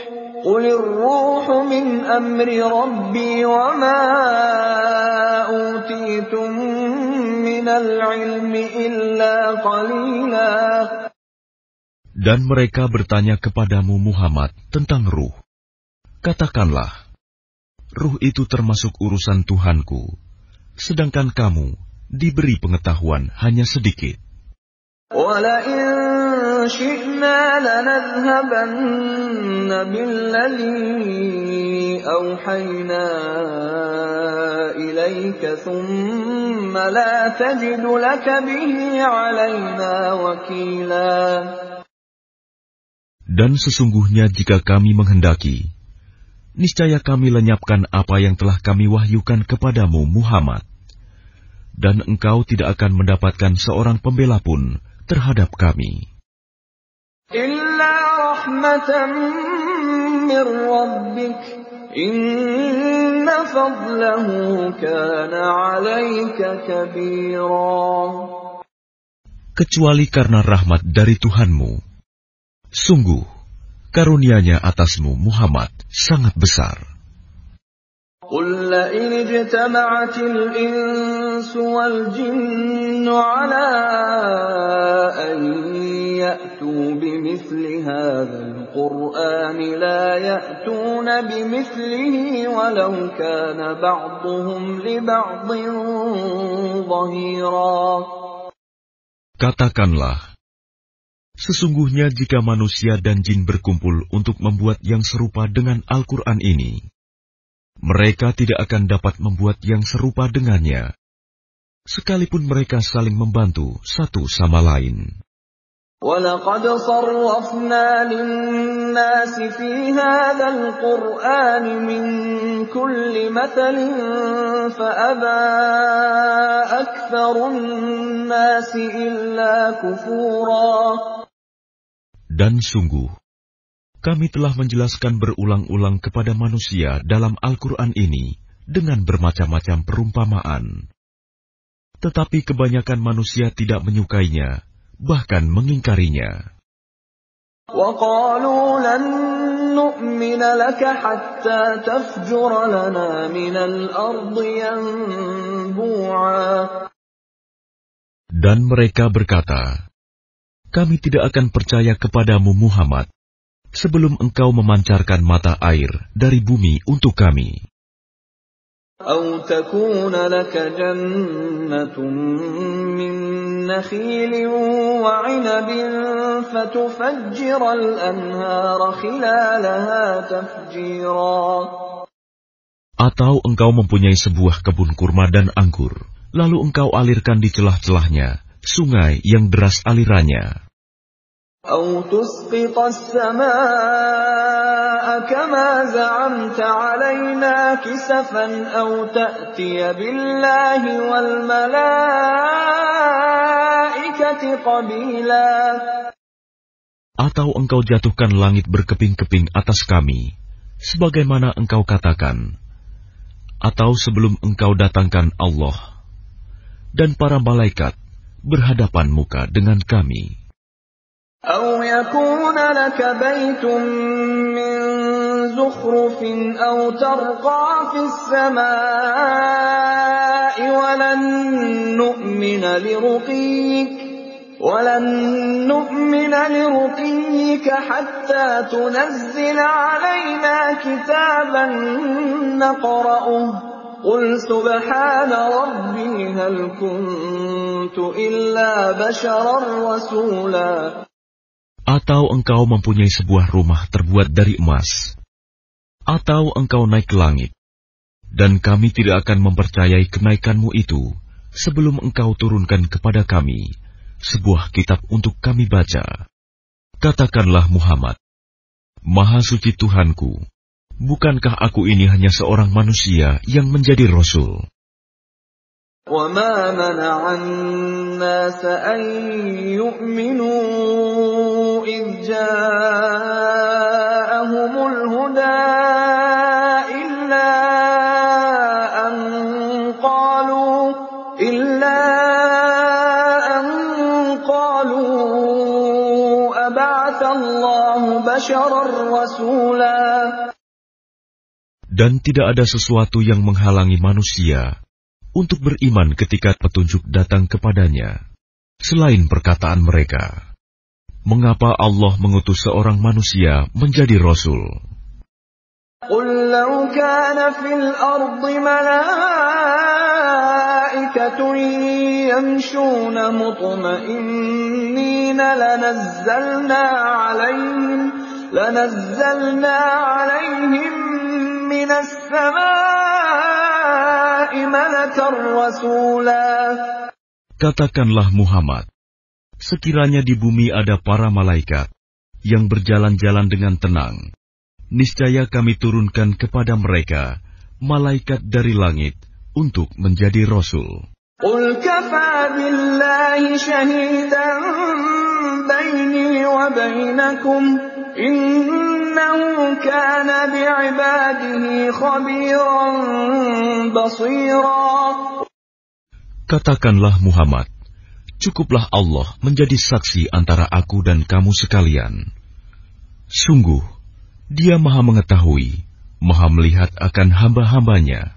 قُلِ الرُّوحُ مِنْ أَمْرِ رَبِّي وَمَا أُوتِيتُم مِّنَ الْعِلْمِ إِلَّا قَلِيلًا. Dan mereka bertanya kepadamu Muhammad tentang ruh. Katakanlah, ruh itu termasuk urusan Tuhanku, sedangkan kamu diberi pengetahuan hanya sedikit. وَلَئِن شِئْنَا لَنَذْهَبَنَّ بِالَّذِي أَوْحَيْنَا إِلَيْكَ ثُمَّ لَا تَجِدُ لَكَ بِهِ عَلَيْنَا وَكِيلًا. Dan sesungguhnya jika kami menghendaki, niscaya kami lenyapkan apa yang telah kami wahyukan kepadamu Muhammad. Dan engkau tidak akan mendapatkan seorang pembela pun terhadap kami. Illa rahmatan min rabbik, inna fadlahu kana 'alaika kabira. Kecuali karena rahmat dari Tuhanmu. Sungguh, karunia-Nya atasmu Muhammad sangat besar. قل لئن اجتمعت الإنس والجن على أن يأتوا بمثل هذا القرآن لا يأتون بمثله ولو كان بعضهم لبعض ظهيرا. Katakanlah, sesungguhnya jika manusia dan jin berkumpul untuk membuat yang serupa dengan Al-Quran ini, mereka tidak akan dapat membuat yang serupa dengannya, sekalipun mereka saling membantu satu sama lain. وَلَقَدْ صَرَّفْنَا لِلنَّاسِ فِي هَذَا الْقُرْآنِ مِنْ كُلِّ مَثَلٍ فَأَبَى أَكْثَرُ النَّاسِ إِلَّا كُفُورًا. Dan sungguh, kami telah menjelaskan berulang-ulang kepada manusia dalam Al-Quran ini dengan bermacam-macam perumpamaan. Tetapi kebanyakan manusia tidak menyukainya, bahkan mengingkarinya. وَقَالُوا لَن نُّؤْمِنَ لَكَ حَتَّى تَفْجُرَ لَنَا مِنَ الْأَرْضِ يَنبُوعًا. Dan mereka berkata, kami tidak akan percaya kepadamu Muhammad sebelum engkau memancarkan mata air dari bumi untuk kami. أَوْ تَكُونَ لَكَ جَنَّةٌ مِّن نَّخِيلٍ وَعِنَبٍ فَتُفَجِّرَ الْأَنْهَارَ خِلَالَهَا تَفْجِيرًا. Atau engkau mempunyai sebuah kebun kurma dan anggur, lalu engkau alirkan di celah-celahnya sungai yang deras alirannya. أَوْ تُسْقِطَ السَّمَاءَ كَمَا زَعَمْتَ عَلَيْنَا كِسَفًا أَوْ تَأْتِيَ بِاللَّهِ وَالْمَلَائِكَةِ قَبِيلًا. Atau engkau jatuhkan langit berkeping-keping atas kami, sebagaimana engkau katakan, atau sebelum engkau datangkan Allah dan para malaikat berhadapan muka dengan kami. أَوْ يَكُونَ لَكَ بَيْتٌ مِّن زُخْرُفٍ أَوْ تَرْقَىٰ فِي السَّمَاءِ وَلَن نُّؤْمِنَ لِرُقِيِّكَ حَتَّىٰ تُنَزِّلَ عَلَيْنَا كِتَابًا نَّقْرَؤُهُ قُلْ سُبْحَانَ رَبِّي هَلْ كُنتُ إِلَّا بَشَرًا رَّسُولًا. Atau engkau mempunyai sebuah rumah terbuat dari emas, atau engkau naik ke langit, dan kami tidak akan mempercayai kenaikanmu itu sebelum engkau turunkan kepada kami sebuah kitab untuk kami baca. Katakanlah Muhammad, Maha Suci Tuhanku, bukankah aku ini hanya seorang manusia yang menjadi Rasul? وَمَا مَنَعَ النَّاسَ أَن يُؤْمِنُوا إِذْ جَاءَهُمُ الْهُدَىٰ إِلَّا أَن قَالُوا أَبَعَثَ اللَّهُ بَشَرًا رَّسُولًا. Dan tidak ada sesuatu yang menghalangi manusia untuk beriman ketika petunjuk datang kepadanya, selain perkataan mereka, mengapa Allah mengutus seorang manusia menjadi Rasul? قُلْ لَوْ كَانَ فِي الْأَرْضِ مَلَائِكَةٌ يَمْشُونَ مُطْمَئِنِّينَ لَنَزَّلْنَا عَلَيْهِم مِّنَ السَّمَاءِ مَلَكًا رَّسُولًا. Katakanlah Muhammad, sekiranya di bumi ada para malaikat yang berjalan-jalan dengan tenang, niscaya kami turunkan kepada mereka malaikat dari langit untuk menjadi rasul. Qul kafa billahi shahidan baini wa bainakum innahu kana bi'ibadihi khabiran basira. Katakanlah Muhammad, cukuplah Allah menjadi saksi antara aku dan kamu sekalian. Sungguh, Dia Maha mengetahui, Maha melihat akan hamba-hambanya.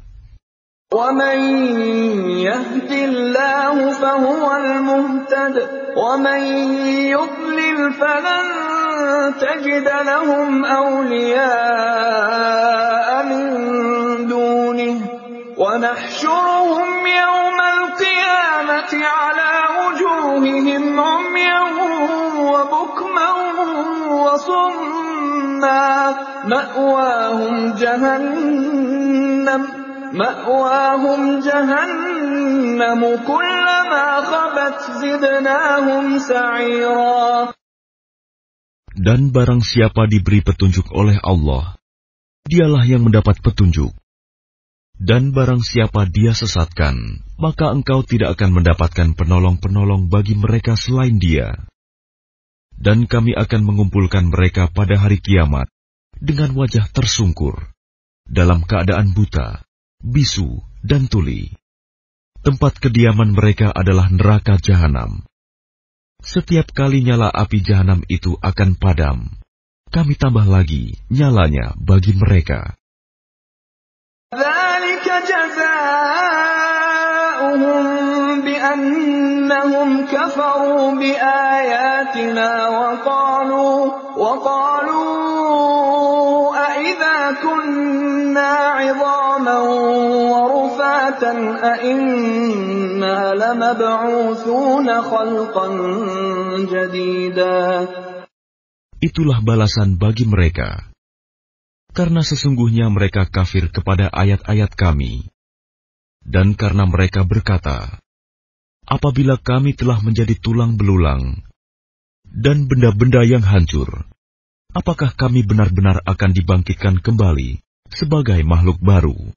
وَمَن يَهْدِ اللَّهُ فَهُوَ الْمُهْتَدِ وَمَن يُضْلِلْ فَلَن تَجِدَ لَهُمْ أَوْلِيَاءَ مِن دُونِهِ وَنَحْشُرُهُمْ يَوْمَ الْقِيَامَةِ عَلَى وُجُوهِهِمْ عُمْيًا وَبُكْمًا وَصُمًّا مَأْوَاهُمْ جَهَنَّمُ كُلَّمَا خَبَتْ زِدْنَاهُمْ سَعِيرًا. Dan barang siapa diberi petunjuk oleh Allah, dialah yang mendapat petunjuk. Dan barang siapa Dia sesatkan, maka engkau tidak akan mendapatkan penolong-penolong bagi mereka selain Dia. Dan kami akan mengumpulkan mereka pada hari kiamat dengan wajah tersungkur, dalam keadaan buta, bisu, dan tuli. Tempat kediaman mereka adalah neraka jahanam. Setiap kali nyala api jahanam itu akan padam, kami tambah lagi nyalanya bagi mereka. ذَلِكَ جَزَاؤُهُم بِأَنَّهُمْ كَفَرُوا بِآيَاتِنَا وَقَالُوا أَإِذَا كُنَّا عِظَامًا وَرُفَاتًا أَإِنَّا لَمَبْعُوثُونَ خَلْقًا جَدِيدًا. Itulah balasan bagi mereka. Karena sesungguhnya mereka kafir kepada ayat-ayat kami. Dan karena mereka berkata, apabila kami telah menjadi tulang belulang dan benda-benda yang hancur, apakah kami benar-benar akan dibangkitkan kembali sebagai makhluk baru?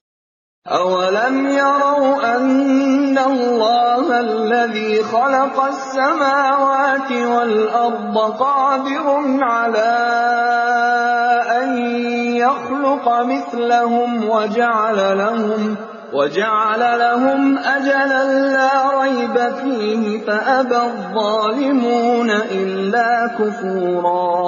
أَوَلَمْ يَرَوْا أَنَّ اللَّهَ الَّذِي خَلَقَ السَّمَاوَاتِ وَالْأَرْضَ قَادِرٌ عَلَىٰ أَن يَخْلُقَ مِثْلَهُمْ وَجَعَلَ لَهُمْ أَجَلًا لَّا رَيْبَ فِيهِ فَأَبَى الظَّالِمُونَ إِلَّا كُفُورًا.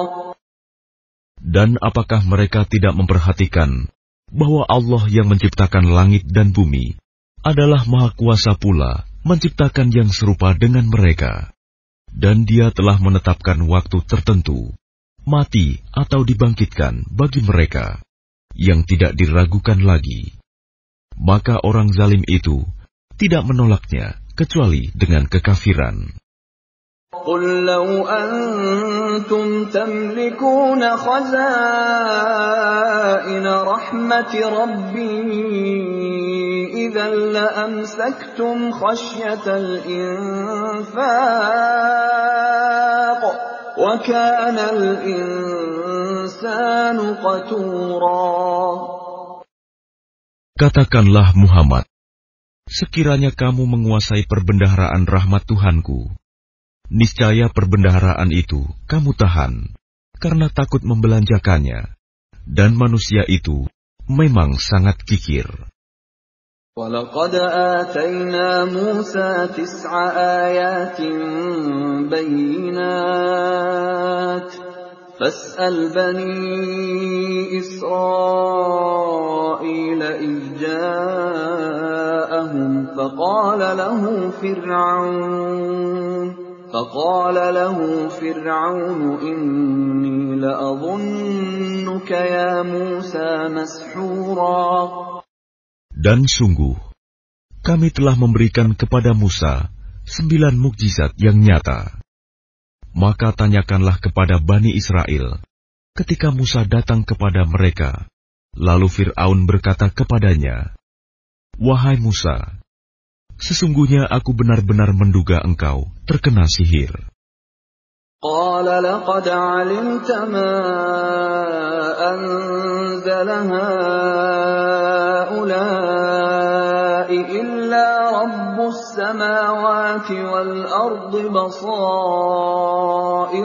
Dan apakah mereka tidak memperhatikan bahwa Allah yang menciptakan langit dan bumi adalah Maha Kuasa pula menciptakan yang serupa dengan mereka, dan Dia telah menetapkan waktu tertentu, mati atau dibangkitkan bagi mereka, yang tidak diragukan lagi. Maka orang zalim itu tidak menolaknya kecuali dengan kekafiran. قُل لَّوْ أَنتُمْ تَمْلِكُونَ خَزَائِنَ رَحْمَةِ رَبِّي إِذًا لَّأَمْسَكْتُمْ خَشْيَةَ الْإِنفَاقِ وَكَانَ الْإِنسَانُ قَتُورًا. Katakanlah Muhammad, sekiranya kamu menguasai perbendaharaan rahmat Tuhanku, niscaya perbendaharaan itu kamu tahan, karena takut membelanjakannya, dan manusia itu memang sangat kikir. وَلَقَدْ آتَيْنَا مُوسَى 9 آيَاتٍ بَيِّنَاتٍ فَاسْأَلْ بَنِي إِسْرَائِيلَ إِذْ جَاءَهُمْ فقال له فرعون إني لأظنك يا موسى مسحورا. Dan sungguh, kami telah memberikan kepada Musa 9 mukjizat yang nyata. Maka tanyakanlah kepada Bani Israel, ketika Musa datang kepada mereka, lalu Fir'aun berkata kepadanya, Wahai Musa, sesungguhnya aku benar-benar menduga engkau terkena sihir. قال لقد علمت ما أنزل هؤلاء إلا رب السماوات والأرض بصائر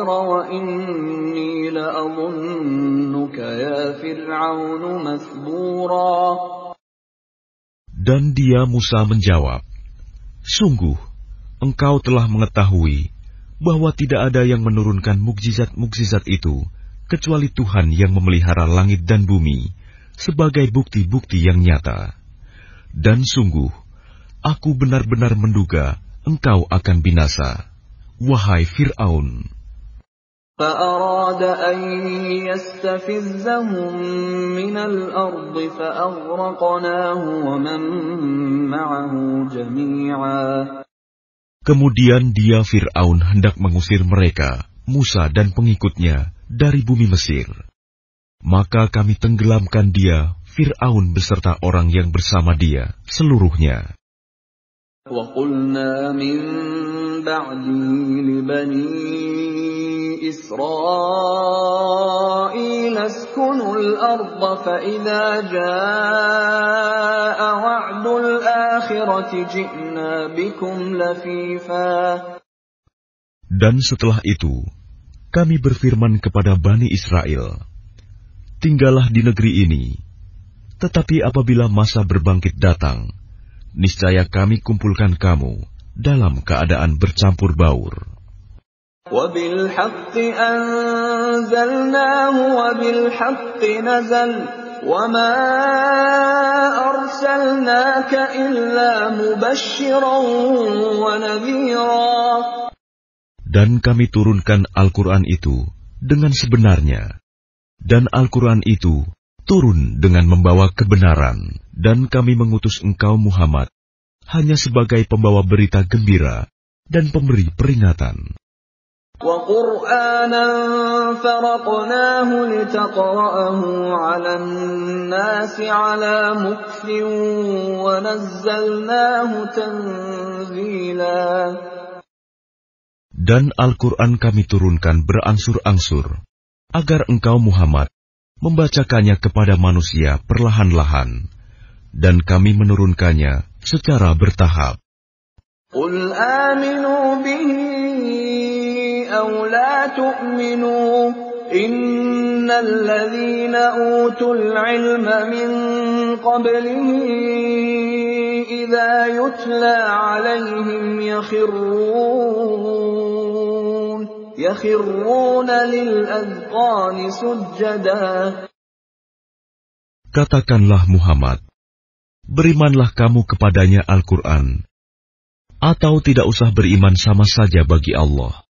وإني لأظنك يا فرعون مثبورا. Dan dia Musa menjawab, "Sungguh, engkau telah mengetahui bahwa tidak ada yang menurunkan mukjizat-mukjizat itu kecuali Tuhan yang memelihara langit dan bumi sebagai bukti-bukti yang nyata. Dan sungguh, aku benar-benar menduga engkau akan binasa, wahai Fir'aun." فأراد أن يستفزهم من الأرض فأغرقناه ومن معه جميعا. Kemudian dia Fir'aun hendak mengusir mereka, Musa dan pengikutnya, dari bumi Mesir. Maka kami tenggelamkan dia, Fir'aun beserta orang yang bersama dia, seluruhnya. وَقُلْنَا مِن بَعْدِهِ لِبَنِي إِسْرَائِيلَ اسْكُنُوا الْأَرْضَ فَإِذَا جَاءَ وَعْدُ الْآخِرَةِ جِئْنَا بِكُمْ لَفِيفًا. Dan setelah itu, kami berfirman kepada Bani Israel, "Tinggallah di negeri ini, tetapi apabila masa berbangkit datang, niscaya kami kumpulkan kamu dalam keadaan bercampur baur." وَبِالْحَقِّ أَنزَلْنَاهُ وَبِالْحَقِّ نَزَلَ وَمَا أَرْسَلْنَاكَ إِلَّا مُبَشِّرًا وَنَذِيرًا. Dan kami turunkan Al-Quran itu dengan sebenarnya, dan Al-Quran itu turun dengan membawa kebenaran, dan kami mengutus engkau Muhammad hanya sebagai pembawa berita gembira dan pemberi peringatan. وَقُرْآنًا فَرَقْنَاهُ لِتَقْرَأَهُ عَلَى النَّاسِ عَلَى مُكْثٍ وَنَزَّلْنَاهُ تَنزِيلًا. Dan Al-Quran kami turunkan berangsur-angsur, agar engkau Muhammad membacakannya kepada manusia perlahan-lahan, dan kami menurunkannya secara bertahap. قُلْ آمِنُوا بِهِ أَوْ لَا تُؤْمِنُوا إِنَّ الَّذِينَ أُوتُوا الْعِلْمَ مِنْ قَبْلِهِ إِذَا يُتْلَى عَلَيْهِمْ يَخِرُّونَ لِلْأَذْقَانِ سُجَّدًا. Katakanlah Muhammad, berimanlah kamu kepadanya Al-Quran, atau tidak usah beriman sama saja bagi Allah.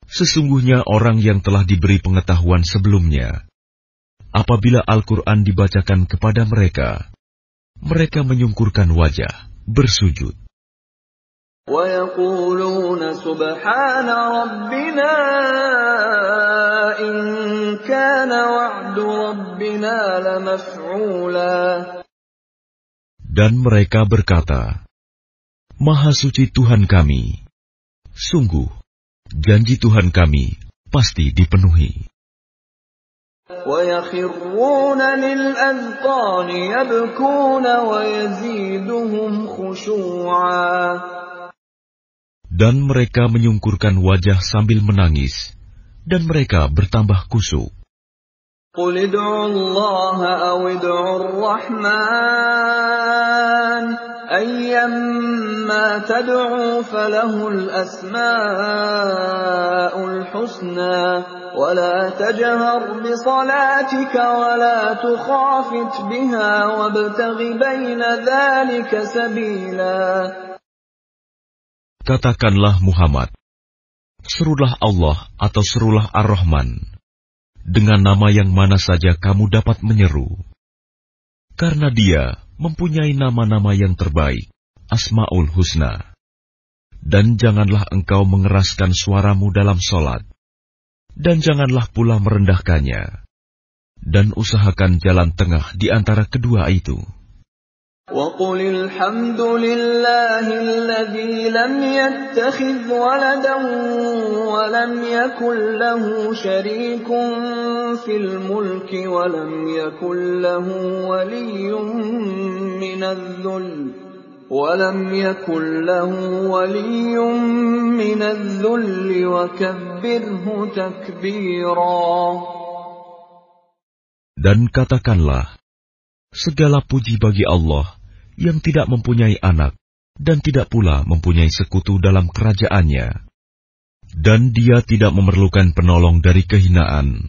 Sesungguhnya orang yang telah diberi pengetahuan sebelumnya, apabila Al-Quran dibacakan kepada mereka, mereka menyungkurkan wajah, bersujud. وَيَقُولُونَ سُبْحَانَ رَبِّنَا إِن كَانَ وَعْدُ رَبِّنَا لَمَفْعُولًا. Dan mereka berkata, "Maha suci Tuhan kami, sungguh janji Tuhan kami pasti dipenuhi." وَيَخِرُّونَ لِلْأَذْقَانِ يَبْكُونَ وَيَزِيدُهُمْ خُشُوعًا. Dan mereka menyungkurkan wajah sambil menangis, dan mereka bertambah khusyuk. قُلِ ادْعُوا اللَّهَ أَوِ ادْعُوا الرَّحْمَنَ أَيًّمَّا تَدْعُوا فَلَهُ الْأَسْمَاءُ الْحُسْنَى وَلَا تَجْهَرْ بِصَلَاتِكَ وَلَا تُخَافِتْ بِهَا وَابْتَغِ بَيْنَ ذَلِكَ سَبِيلًا. Katakanlah Muhammad, serulah Allah atau serulah Ar-Rahman, dengan nama yang mana saja kamu dapat menyeru. Karena Dia mempunyai nama-nama yang terbaik, Asma'ul Husna. Dan janganlah engkau mengeraskan suaramu dalam solat, dan janganlah pula merendahkannya, dan usahakan jalan tengah di antara kedua itu. وَقُلِ الْحَمْدُ لِلَّهِ الَّذِي لَمْ يَتَّخِذْ وَلَدًا وَلَمْ يَكُنْ لَهُ شَرِيكٌ فِي الْمُلْكِ وَلَمْ يَكُنْ لَهُ وَلِيٌّ مِّنَ الذُّلِّ وَكَبِّرْهُ تَكْبِيرًا. Dan katakanlah, segala puji bagi Allah yang tidak mempunyai anak dan tidak pula mempunyai sekutu dalam kerajaannya. Dan Dia tidak memerlukan penolong dari kehinaan.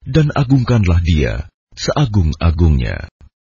Dan agungkanlah Dia seagung-agungnya.